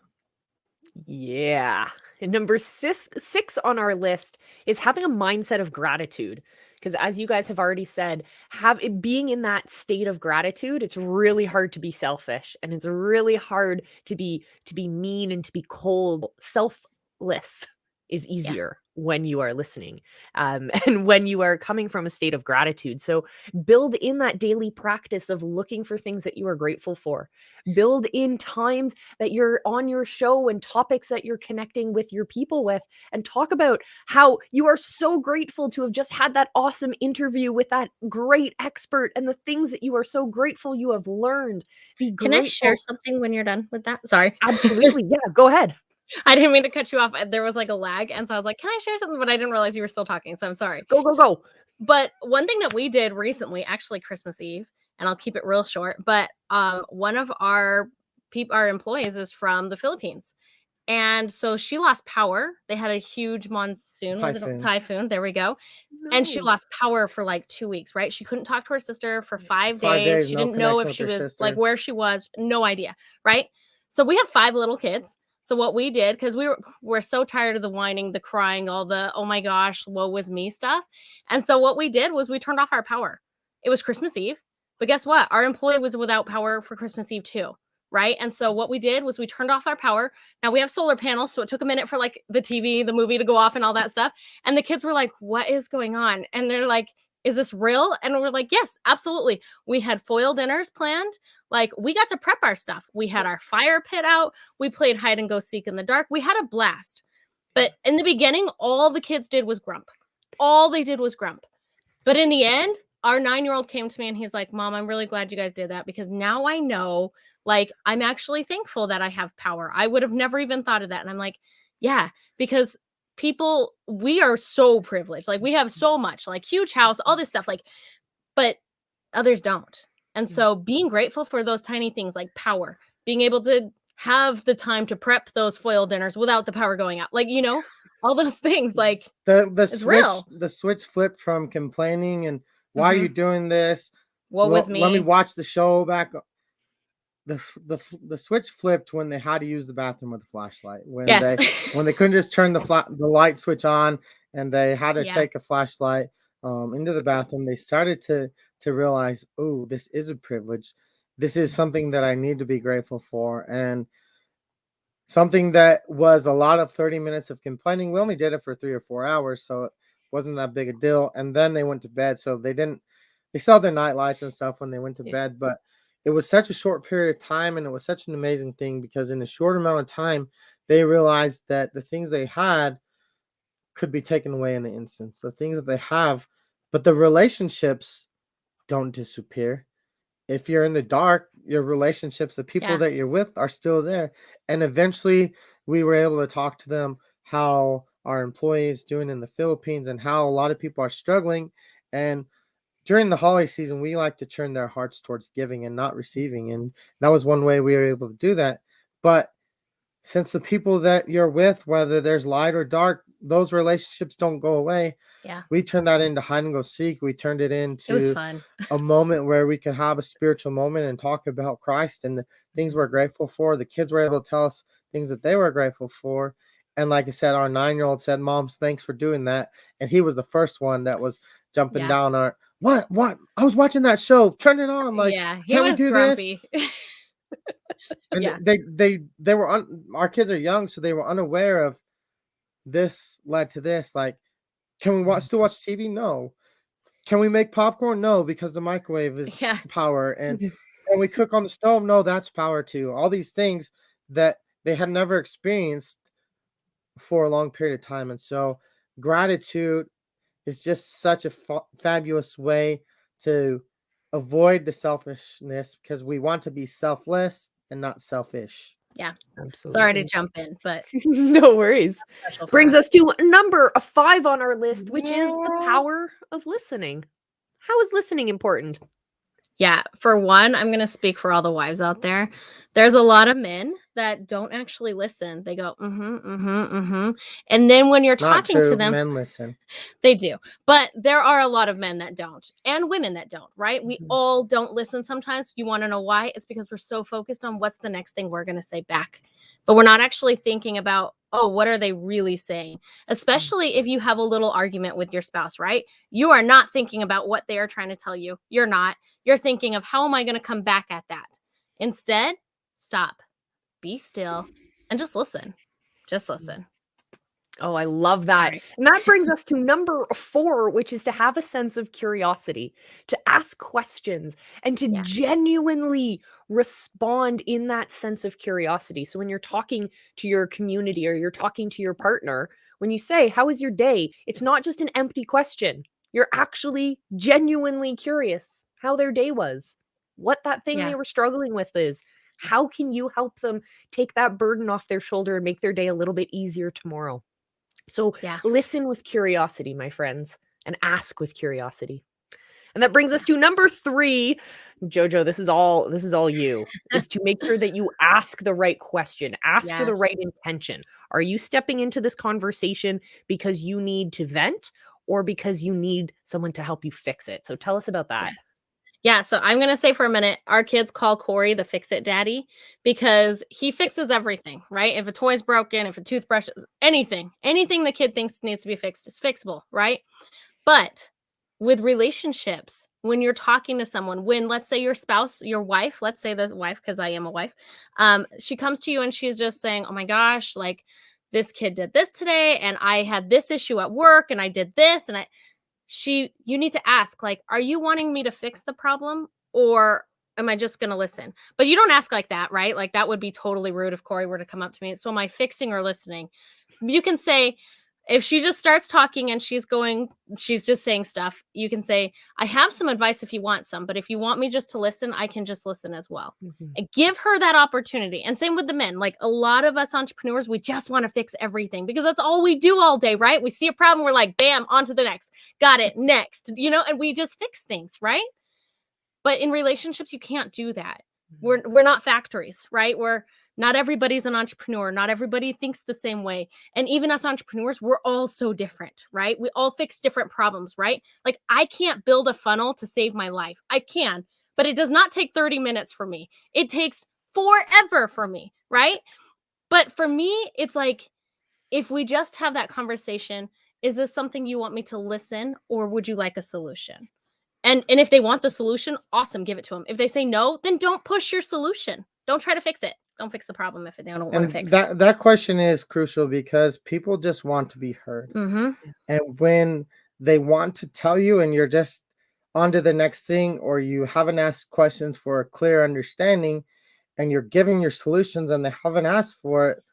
Yeah. And number six on our list is having a mindset of gratitude. Because as you guys have already said, being in that state of gratitude, it's really hard to be selfish, and it's really hard to be mean and to be cold. Selfless is easier when you are listening, and when you are coming from a state of gratitude. So build in that daily practice of looking for things that you are grateful for. Build in times that you're on your show and topics that you're connecting with your people with, and talk about how you are so grateful to have just had that awesome interview with that great expert and the things that you are so grateful you have learned. Be grateful. Can I share something when you're done with that? Sorry. Absolutely. Yeah, go ahead. I didn't mean to cut you off. There was like a lag. And so I was like, can I share something? But I didn't realize you were still talking. So I'm sorry. Go. But one thing that we did recently, actually Christmas Eve, and I'll keep it real short, but one of our employees is from the Philippines. And so she lost power. They had a huge monsoon. Was it a typhoon? There we go. No. And she lost power for like 2 weeks, right? She couldn't talk to her sister for 5 days. She didn't know if she was like where she was. No idea, right? So we have 5 little kids. So what we did, because we're so tired of the whining, the crying, all the, oh my gosh, woe is me stuff. And so what we did was we turned off our power. It was Christmas Eve. But guess what? Our employee was without power for Christmas Eve too. Right. And so what we did was we turned off our power. Now we have solar panels. So it took a minute for like the TV, the movie to go off and all that stuff. And the kids were like, what is going on? And they're like, is this real? And we're like, yes, absolutely. We had foil dinners planned. Like we got to prep our stuff. We had our fire pit out. We played hide and go seek in the dark. We had a blast. But in the beginning, all the kids did was grump. All they did was grump. But in the end, our 9-year-old came to me and he's like, Mom, I'm really glad you guys did that, because now I know, like, I'm actually thankful that I have power. I would have never even thought of that. And I'm like, yeah, because people, we are so privileged. Like we have so much, like huge house, all this stuff, like, but others don't. And so being grateful for those tiny things like power, being able to have the time to prep those foil dinners without the power going out, like, you know, all those things, like the switch flipped from complaining and why are you doing this? What was me? Let me watch the show back. The switch flipped when they had to use the bathroom with a flashlight. When they couldn't just turn the light switch on and they had to take a flashlight into the bathroom. They started to realize, oh, this is a privilege. This is something that I need to be grateful for. And something that was a lot of 30 minutes of complaining. We only did it for 3 or 4 hours, so it wasn't that big a deal. And then they went to bed. So they still had their night lights and stuff when they went to bed, but it was such a short period of time, and it was such an amazing thing because in a short amount of time, they realized that the things they had could be taken away in an instant. The things that they have, but the relationships don't disappear. If you're in the dark, your relationships, the people that you're with are still there. And eventually we were able to talk to them how our employees doing in the Philippines and how a lot of people are struggling. And during the holiday season, we like to turn their hearts towards giving and not receiving. And that was one way we were able to do that. But since the people that you're with, whether there's light or dark, those relationships don't go away. Yeah. We turned that into hide and go seek. We turned it into it was fun. a moment where we could have a spiritual moment and talk about Christ and the things we're grateful for. The kids were able to tell us things that they were grateful for. And like I said, our 9-year-old said, Moms, thanks for doing that. And he was the first one that was jumping down our, what? I was watching that show. Turn it on. Like, he was grumpy. And they were our kids are young, so they were unaware of this led to this. Like, Can we still watch TV? No. Can we make popcorn? No, because the microwave is power. And can we cook on the stove? No, that's power too. All these things that they had never experienced for a long period of time. And so gratitude is just such a fabulous way to avoid the selfishness, because we want to be selfless and not selfish. Yeah, absolutely. Sorry to jump in, but no worries. Brings us to number 5 on our list, which is the power of listening. How is listening important? Yeah, for one, I'm going to speak for all the wives out there. There's a lot of men that don't actually listen. They go, and then when you're talking to them, men listen. They do. But there are a lot of men that don't, and women that don't, right? We all don't listen sometimes. You want to know why? It's because we're so focused on what's the next thing we're going to say back. But we're not actually thinking about, oh, what are they really saying? Especially if you have a little argument with your spouse, right? You are not thinking about what they are trying to tell you. You're not. You're thinking of, how am I going to come back at that? Instead, stop, be still, and just listen. Just listen. Oh, I love that. Right. And that brings us to number 4, which is to have a sense of curiosity, to ask questions, and to genuinely respond in that sense of curiosity. So when you're talking to your community or you're talking to your partner, when you say, how was your day? It's not just an empty question. You're actually genuinely curious how their day was, what that thing they were struggling with is. How can you help them take that burden off their shoulder and make their day a little bit easier tomorrow? So listen with curiosity, my friends, and ask with curiosity. And that brings us to number 3. JoJo, this is all you, is to make sure that you ask the right question, ask for the right intention. Are you stepping into this conversation because you need to vent or because you need someone to help you fix it? So tell us about that. Yes. Yeah, so I'm going to say for a minute, our kids call Cory the fix-it daddy because he fixes everything, right? If a toy's broken, if a toothbrush, anything the kid thinks needs to be fixed is fixable, right? But with relationships, when you're talking to someone, when let's say your spouse, your wife, let's say the wife, because I am a wife, she comes to you and she's just saying, oh my gosh, like this kid did this today and I had this issue at work and I did this and you need to ask, like, are you wanting me to fix the problem or am I just going to listen? But you don't ask like that, right? Like that would be totally rude if Cory were to come up to me. So am I fixing or listening? You can say, if she just starts talking and she's just saying stuff, you can say, I have some advice if you want some, but if you want me just to listen, I can just listen as well. And give her that opportunity. And same with the men. Like a lot of us entrepreneurs, we just want to fix everything because that's all we do all day, right? We see a problem, we're like, bam, on to the next. Got it, next, and we just fix things, right? But in relationships, you can't do that. We're not factories, right? Not everybody's an entrepreneur. Not everybody thinks the same way. And even as entrepreneurs, we're all so different, right? We all fix different problems, right? Like I can't build a funnel to save my life. I can, but it does not take 30 minutes for me. It takes forever for me, right? But for me, it's like, if we just have that conversation, is this something you want me to listen or would you like a solution? And if they want the solution, awesome, give it to them. If they say no, then don't push your solution. Don't try to fix it. Don't fix the problem if they don't want to fix it. That question is crucial because people just want to be heard. And when they want to tell you and you're just on to the next thing, or you haven't asked questions for a clear understanding and you're giving your solutions and they haven't asked for it,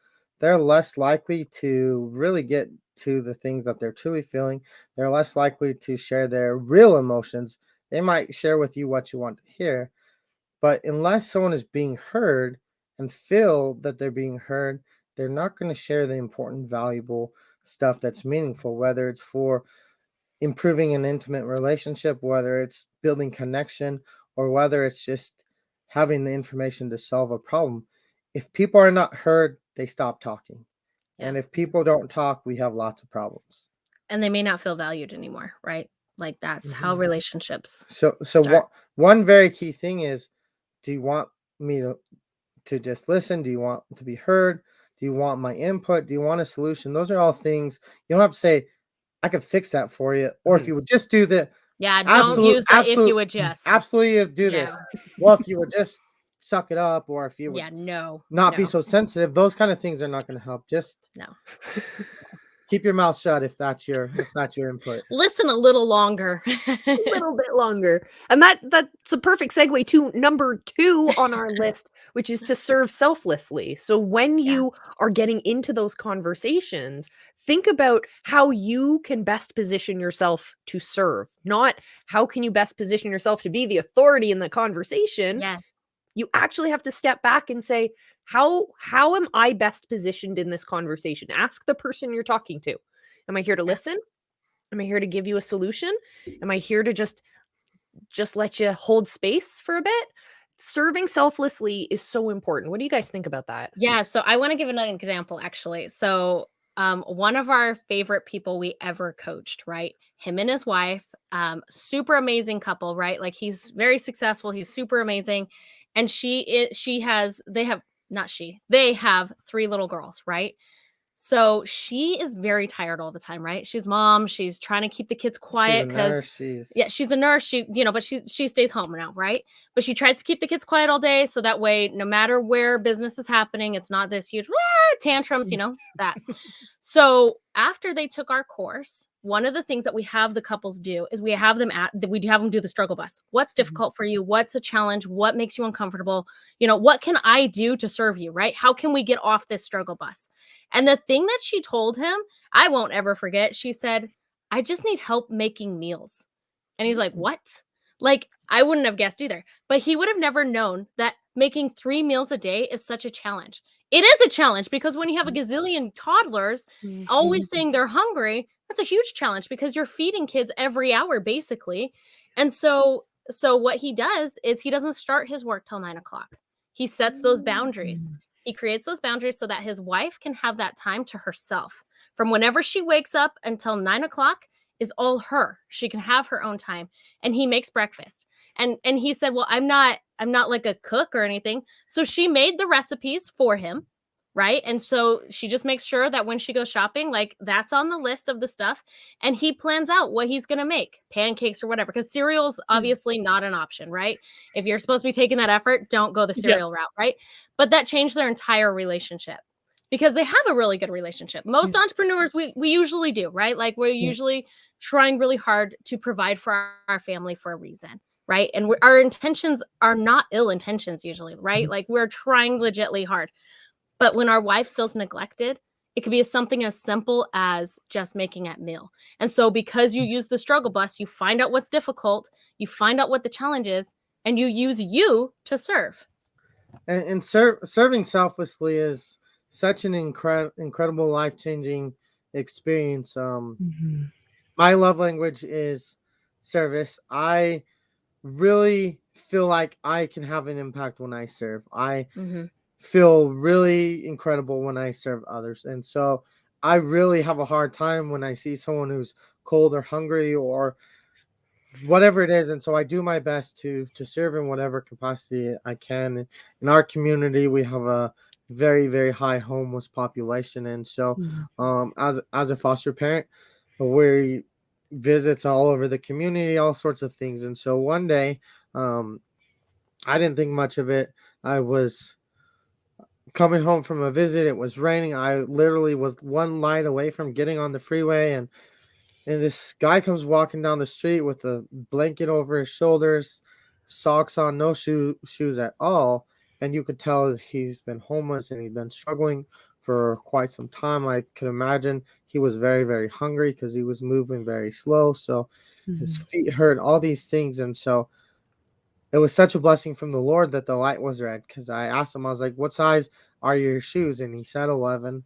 they're less likely to really get to the things that they're truly feeling. They're less likely to share their real emotions. They might share with you what you want to hear, but unless someone is being heard and feel that they're being heard, they're not going to share the important, valuable stuff that's meaningful, whether it's for improving an intimate relationship, whether it's building connection, or whether it's just having the information to solve a problem. If people are not heard, they stop talking. And if people don't talk, we have lots of problems. And they may not feel valued anymore, right? Like that's how relationships start. One very key thing is, do you want me to just listen? Do you want to be heard? Do you want my input? Do you want a solution? Those are all things you don't have to say, I could fix that for you. Or if you would just do the don't use that if you would just absolutely do this. Well, if you would just suck it up, or if you would not be so sensitive, those kind of things are not going to help. Just no. keep your mouth shut if that's your input. Listen a little longer. A little bit longer. And that's a perfect segue to number 2 on our list, which is to serve selflessly. So when you are getting into those conversations, think about how you can best position yourself to serve, not how can you best position yourself to be the authority in the conversation. Yes. You actually have to step back and say, how am I best positioned in this conversation? Ask the person you're talking to. Am I here to listen? Am I here to give you a solution? Am I here to just let you hold space for a bit? Serving selflessly is so important. What do you guys think about that? Yeah, so I want to give another example actually. So one of our favorite people we ever coached, right? Him and his wife, super amazing couple, right? Like he's very successful, he's super amazing. And they have 3 little girls, right? So she is very tired all the time, right? She's mom. She's trying to keep the kids quiet because she's a nurse. But she stays home now, right? But she tries to keep the kids quiet all day. So that way, no matter where business is happening, it's not this huge tantrums, that. So after they took our course, one of the things that we have the couples do is we have them do the struggle bus. What's difficult for you? What's a challenge? What makes you uncomfortable? What can I do to serve you, right? How can we get off this struggle bus? And the thing that she told him, I won't ever forget. She said, I just need help making meals. And he's like, what? Like, I wouldn't have guessed either. But he would have never known that making 3 meals a day is such a challenge. It is a challenge because when you have a gazillion toddlers always saying they're hungry, that's a huge challenge because you're feeding kids every hour, basically. And so what he does is he doesn't start his work till 9 o'clock. He sets those boundaries. He creates those boundaries so that his wife can have that time to herself. From whenever she wakes up until 9 o'clock is all her. She can have her own time. And he makes breakfast. And he said, well, I'm not like a cook or anything. So she made the recipes for him, right? And so she just makes sure that when she goes shopping, like that's on the list of the stuff. And he plans out what he's going to make, pancakes or whatever, because cereal's obviously not an option, right? If you're supposed to be taking that effort, don't go the cereal route, right? But that changed their entire relationship because they have a really good relationship. Most entrepreneurs, we usually do, right? Like we're usually trying really hard to provide for our family for a reason. Right. And our intentions are not ill intentions usually, right? Like we're trying legitly hard. But when our wife feels neglected, it could be something as simple as just making a meal. And so because you use the struggle bus, you find out what's difficult, you find out what the challenge is, and you use you to serve. And serving selflessly is such an incredible life-changing experience. My love language is service. I really feel like I can have an impact when I serve. I feel really incredible when I serve others. And so I really have a hard time when I see someone who's cold or hungry or whatever it is. And so I do my best to serve in whatever capacity I can. In our community, we have a very, very high homeless population. And so as a foster parent, we visits all over the community, all sorts of things. And so one day, I didn't think much of it. I was coming home from a visit. It was raining. I literally was one light away from getting on the freeway, and this guy comes walking down the street with a blanket over his shoulders, socks on, no shoes at all. And you could tell he's been homeless and he'd been struggling for quite some time. I could imagine he was very, very hungry because he was moving very slow. So his feet hurt, all these things. And so it was such a blessing from the Lord that the light was red, because I asked him, I was like, what size are your shoes? And he said 11.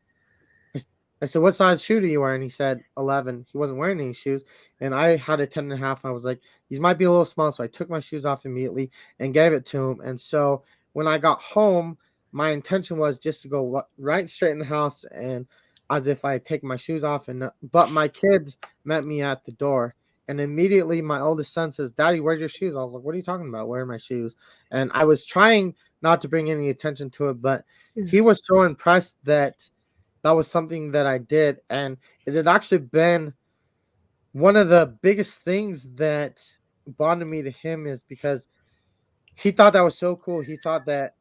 I said, what size shoe do you wear? And he said 11. He wasn't wearing any shoes. And I had a 10 and a half. I was like, these might be a little small. So I took my shoes off immediately and gave it to him. And so when I got home, my intention was just to go right straight in the house, and as if I had taken my shoes off. But my kids met me at the door. And immediately my oldest son says, Daddy, where's your shoes? I was like, what are you talking about? Where are my shoes? And I was trying not to bring any attention to it, but he was so impressed that was something that I did. And it had actually been one of the biggest things that bonded me to him, is because he thought that was so cool. He thought that,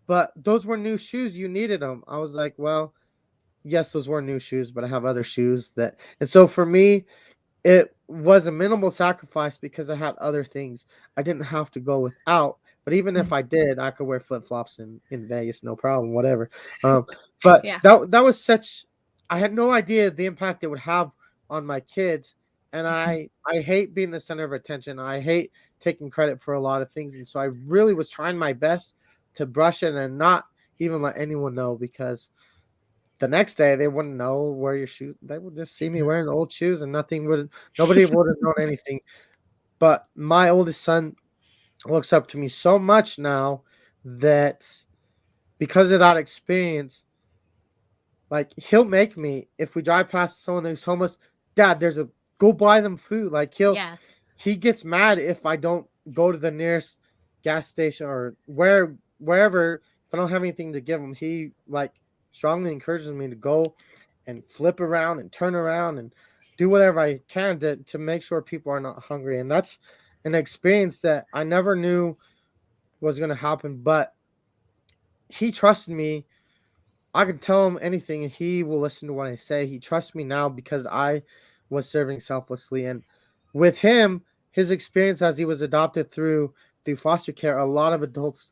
but those were new shoes. You needed them. I was like, well, yes, those were new shoes, but I have other shoes that, and so for me, it was a minimal sacrifice because I had other things I didn't have to go without. But even if I did, I could wear flip flops in Vegas, no problem, whatever. Um, but Yeah. that was such. I had no idea the impact it would have on my kids, and I hate being the center of attention. I hate taking credit for a lot of things, and so I really was trying my best to brush it and not even let anyone know, because the next day they wouldn't know where your shoes. They would just see me wearing old shoes, and nobody would have known anything. But my oldest son looks up to me so much now that because of that experience, like he'll make me, if we drive past someone who's homeless, Dad, go buy them food. Like Yeah. he gets mad if I don't go to the nearest gas station or wherever. If I don't have anything to give him, he like strongly encourages me to go and flip around and turn around and do whatever I can to make sure people are not hungry. And that's an experience that I never knew was going to happen, but he trusted me. I could tell him anything and he will listen to what I say. He trusts me now because I was serving selflessly. And with him, his experience as he was adopted through foster care, a lot of adults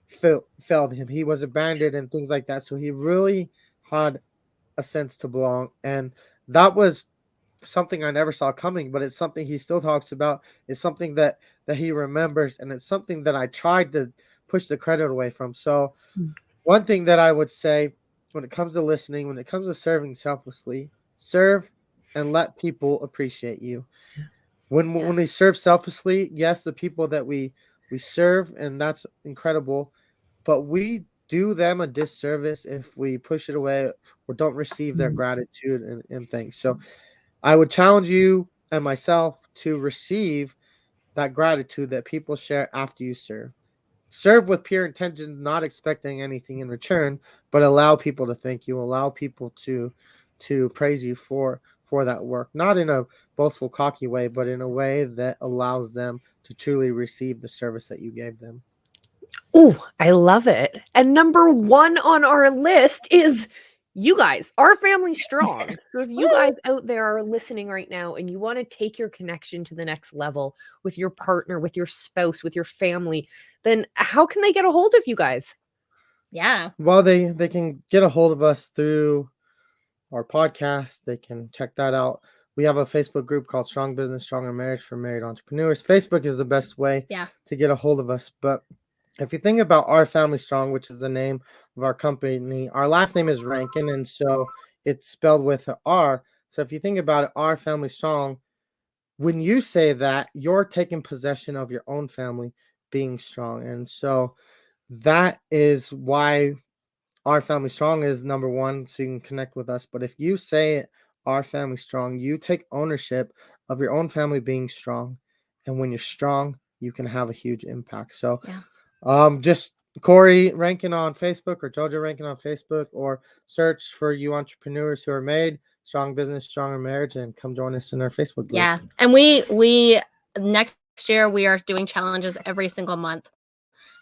failed him. He was abandoned and things like that. So he really had a sense to belong. And that was something I never saw coming, but it's something he still talks about. It's something that he remembers, and it's something that I tried to push the credit away from. So one thing that I would say when it comes to listening, when it comes to serving selflessly, serve and let people appreciate you. When we serve selflessly, yes, the people that we serve, and that's incredible, but we do them a disservice if we push it away or don't receive their gratitude and things. So I would challenge you and myself to receive that gratitude that people share after you serve. Serve with pure intention, not expecting anything in return, but allow people to thank you, allow people to praise you for that work, not in a boastful, cocky way, but in a way that allows them to truly receive the service that you gave them. Oh, I love it. And number one on our list is you guys, our family strong. So if you guys out there are listening right now and you want to take your connection to the next level with your partner, with your spouse, with your family, then how can they get a hold of you guys? Yeah. Well, they can get a hold of us through our podcast. They can check that out. We have a Facebook group called Strong Business, Stronger Marriage for Married Entrepreneurs. Facebook is the best way to get a hold of us. But if you think about Our Family Strong, which is the name of our company, our last name is Rankin, and so it's spelled with an R. So if you think about it, Our Family Strong, when you say that, you're taking possession of your own family being strong. And so that is why Our Family Strong is number one, so you can connect with us. But if you say it, Our Family Strong, you take ownership of your own family being strong. And when you're strong, you can have a huge impact. So just Cory Rankin on Facebook or JoJo Rankin on Facebook, or search for you entrepreneurs who are made strong business, stronger marriage, and come join us in our Facebook group. Yeah. And we next year we are doing challenges every single month.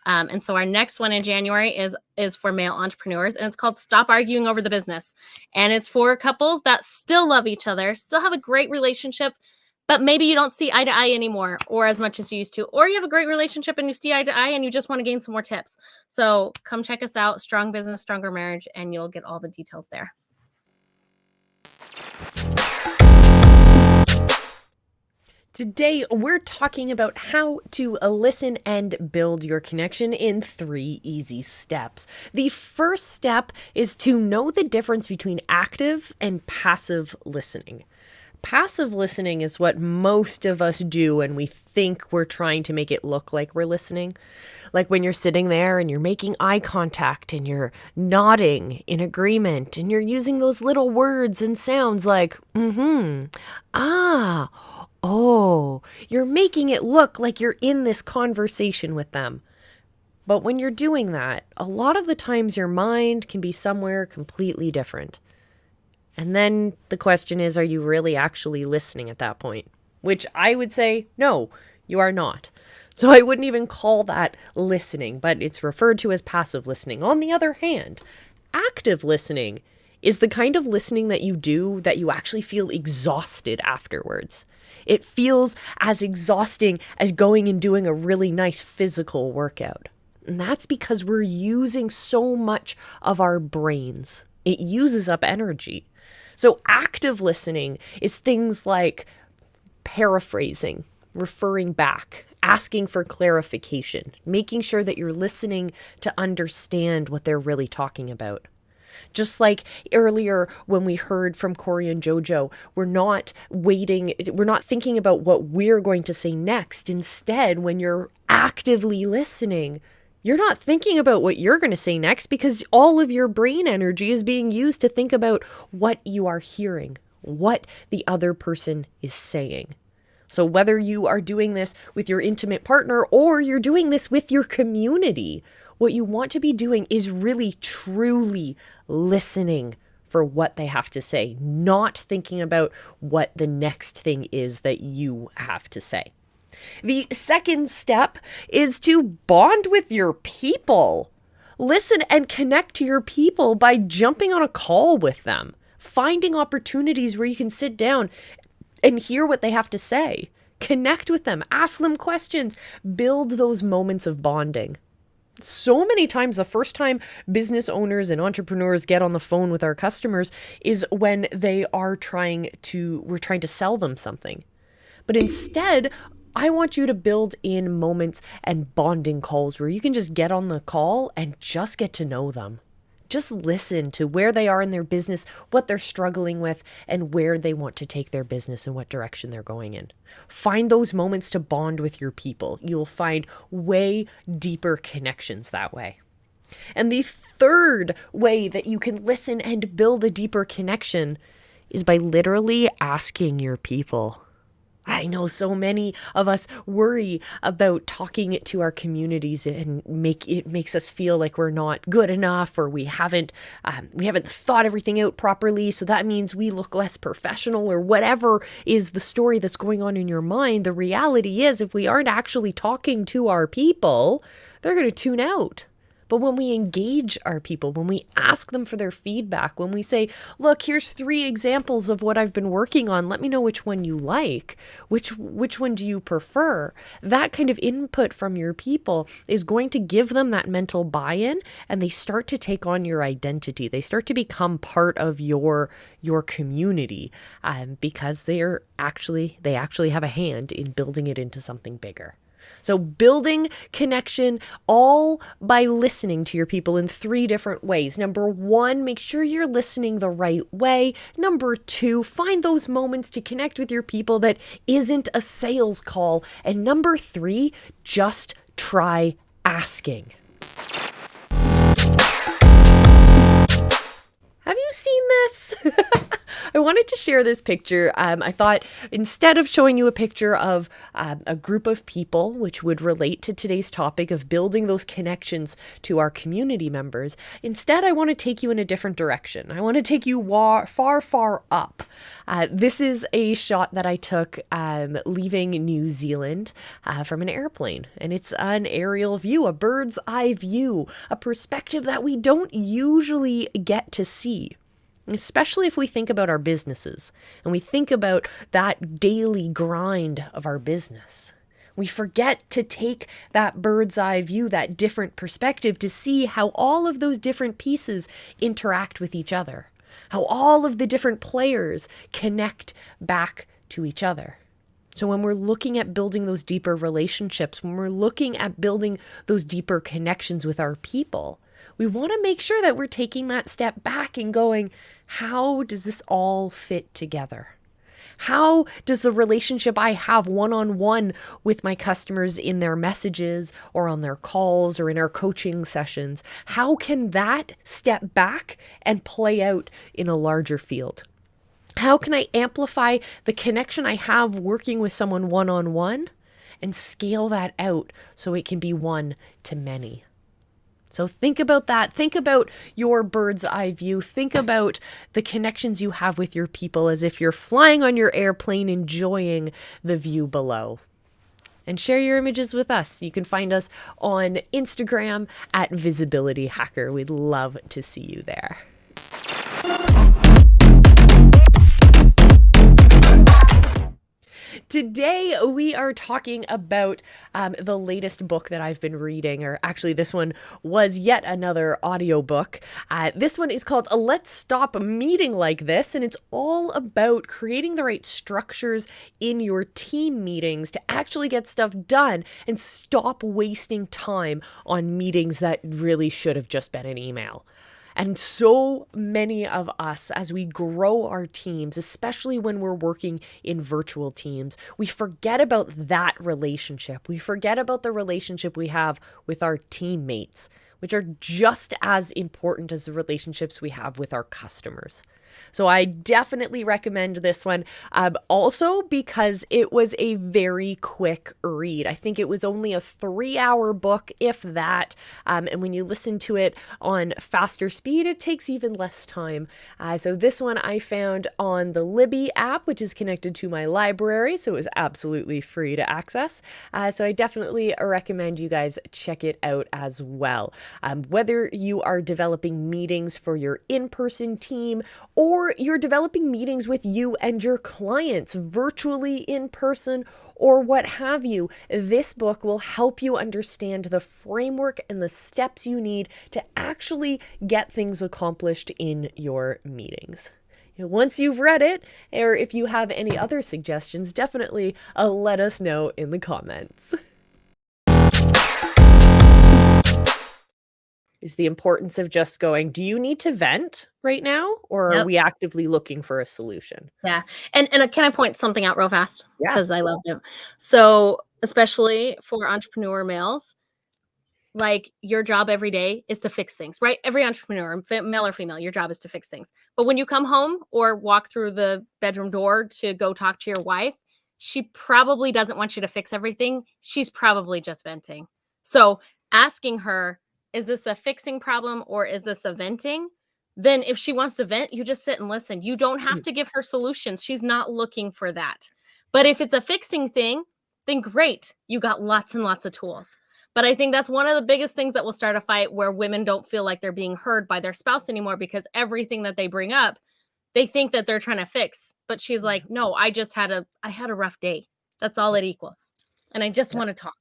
And so our next one in January is for male entrepreneurs, and it's called Stop Arguing Over the Business. And it's for couples that still love each other, still have a great relationship, but maybe you don't see eye to eye anymore or as much as you used to, or you have a great relationship and you see eye to eye and you just want to gain some more tips. So come check us out, Strong Business, Stronger Marriage, and you'll get all the details there. Today, we're talking about how to listen and build your connection in 3 easy steps. The first step is to know the difference between active and passive listening. Passive listening is what most of us do and we think we're trying to make it look like we're listening. Like when you're sitting there and you're making eye contact and you're nodding in agreement and you're using those little words and sounds like, ah, oh, you're making it look like you're in this conversation with them. But when you're doing that, a lot of the times your mind can be somewhere completely different. And then the question is, are you really actually listening at that point? Which I would say, no, you are not. So I wouldn't even call that listening, but it's referred to as passive listening. On the other hand, active listening is the kind of listening that you do that you actually feel exhausted afterwards. It feels as exhausting as going and doing a really nice physical workout. And that's because we're using so much of our brains. It uses up energy. So active listening is things like paraphrasing, referring back, asking for clarification, making sure that you're listening to understand what they're really talking about. Just like earlier when we heard from Cory and JoJo, we're not thinking about what we're going to say next. Instead, when you're actively listening, you're not thinking about what you're going to say next because all of your brain energy is being used to think about what you are hearing, what the other person is saying. So whether you are doing this with your intimate partner or you're doing this with your community, what you want to be doing is really truly listening for what they have to say, not thinking about what the next thing is that you have to say. The second step is to bond with your people. Listen and connect to your people by jumping on a call with them, finding opportunities where you can sit down and hear what they have to say. Connect with them, ask them questions, build those moments of bonding. So many times, the first time business owners and entrepreneurs get on the phone with our customers is when we're trying to sell them something. But instead, I want you to build in moments and bonding calls where you can just get on the call and just get to know them. Just listen to where they are in their business, what they're struggling with, and where they want to take their business and what direction they're going in. Find those moments to bond with your people. You'll find way deeper connections that way. And the third way that you can listen and build a deeper connection is by literally asking your people. I know so many of us worry about talking to our communities and it makes us feel like we're not good enough, or we haven't thought everything out properly. So that means we look less professional, or whatever is the story that's going on in your mind. The reality is, if we aren't actually talking to our people, they're going to tune out. But when we engage our people, when we ask them for their feedback, when we say, look, here's 3 examples of what I've been working on, let me know which one you like, which one do you prefer? That kind of input from your people is going to give them that mental buy-in, and they start to take on your identity. They start to become part of your community because they actually have a hand in building it into something bigger. So building connection all by listening to your people in 3 different ways. Number 1, make sure you're listening the right way. Number 2, find those moments to connect with your people that isn't a sales call. And number 3, just try asking. Have you seen this? I wanted to share this picture. I thought instead of showing you a picture of a group of people, which would relate to today's topic of building those connections to our community members, instead I want to take you in a different direction. I want to take you far, far up. This is a shot that I took leaving New Zealand from an airplane. And it's an aerial view, a bird's eye view, a perspective that we don't usually get to see. Especially if we think about our businesses and we think about that daily grind of our business. We forget to take that bird's eye view, that different perspective, to see how all of those different pieces interact with each other, how all of the different players connect back to each other. So when we're looking at building those deeper relationships, when we're looking at building those deeper connections with our people, we want to make sure that we're taking that step back and going, how does this all fit together? How does the relationship I have one-on-one with my customers in their messages or on their calls or in our coaching sessions, how can that step back and play out in a larger field? How can I amplify the connection I have working with someone one-on-one and scale that out so it can be one to many? So think about that. Think about your bird's eye view. Think about the connections you have with your people as if you're flying on your airplane, enjoying the view below. And share your images with us. You can find us on Instagram at Visibility Hacker. We'd love to see you there. Today, we are talking about the latest book that I've been reading, or actually, this one was yet another audiobook. This one is called Let's Stop Meeting Like This, and it's all about creating the right structures in your team meetings to actually get stuff done and stop wasting time on meetings that really should have just been an email. And so many of us, as we grow our teams, especially when we're working in virtual teams, we forget about that relationship. We forget about the relationship we have with our teammates, which are just as important as the relationships we have with our customers. So I definitely recommend this one. Also because it was a very quick read. I think it was only a 3-hour book, if that. And when you listen to it on faster speed, it takes even less time. So this one I found on the Libby app, which is connected to my library. So it was absolutely free to access. So I definitely recommend you guys check it out as well. Whether you are developing meetings for your in-person team or you're developing meetings with you and your clients virtually, in person, or what have you, this book will help you understand the framework and the steps you need to actually get things accomplished in your meetings. Once you've read it, or if you have any other suggestions, definitely let us know in the comments. Is the importance of just going, do you need to vent right now? Or are we actively looking for a solution? Yeah. And can I point something out real fast? Yeah. Because I love it. So especially for entrepreneur males, like your job every day is to fix things, right? Every entrepreneur, male or female, your job is to fix things. But when you come home or walk through the bedroom door to go talk to your wife, she probably doesn't want you to fix everything. She's probably just venting. So asking her, is this a fixing problem or is this a venting? Then if she wants to vent, you just sit and listen. You don't have to give her solutions. She's not looking for that. But if it's a fixing thing, then great. You got lots and lots of tools. But I think that's one of the biggest things that will start a fight where women don't feel like they're being heard by their spouse anymore, because everything that they bring up, they think that they're trying to fix. But she's like, no, I had a rough day. That's all it equals. And I just want to talk.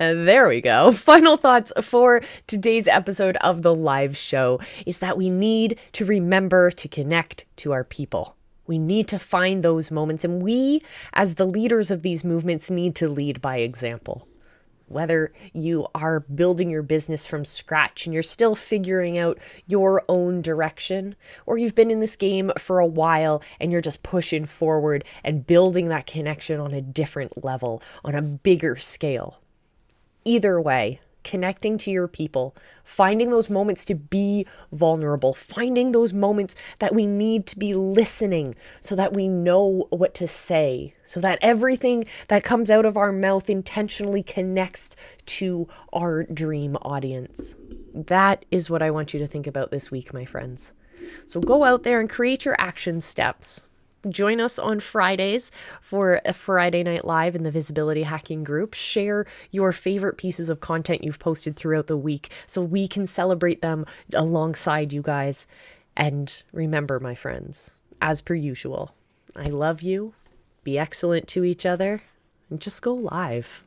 And there we go. Final thoughts for today's episode of the live show is that we need to remember to connect to our people. We need to find those moments, and we, as the leaders of these movements, need to lead by example. Whether you are building your business from scratch and you're still figuring out your own direction, or you've been in this game for a while and you're just pushing forward and building that connection on a different level, on a bigger scale. Either way, connecting to your people, finding those moments to be vulnerable, finding those moments that we need to be listening so that we know what to say, so that everything that comes out of our mouth intentionally connects to our dream audience. That is what I want you to think about this week, my friends. So go out there and create your action steps. Join us on Fridays for a Friday Night Live in the Visibility Hacking group. Share your favorite pieces of content you've posted throughout the week so we can celebrate them alongside you guys. And remember, my friends, as per usual, I love you. Be excellent to each other and just go live.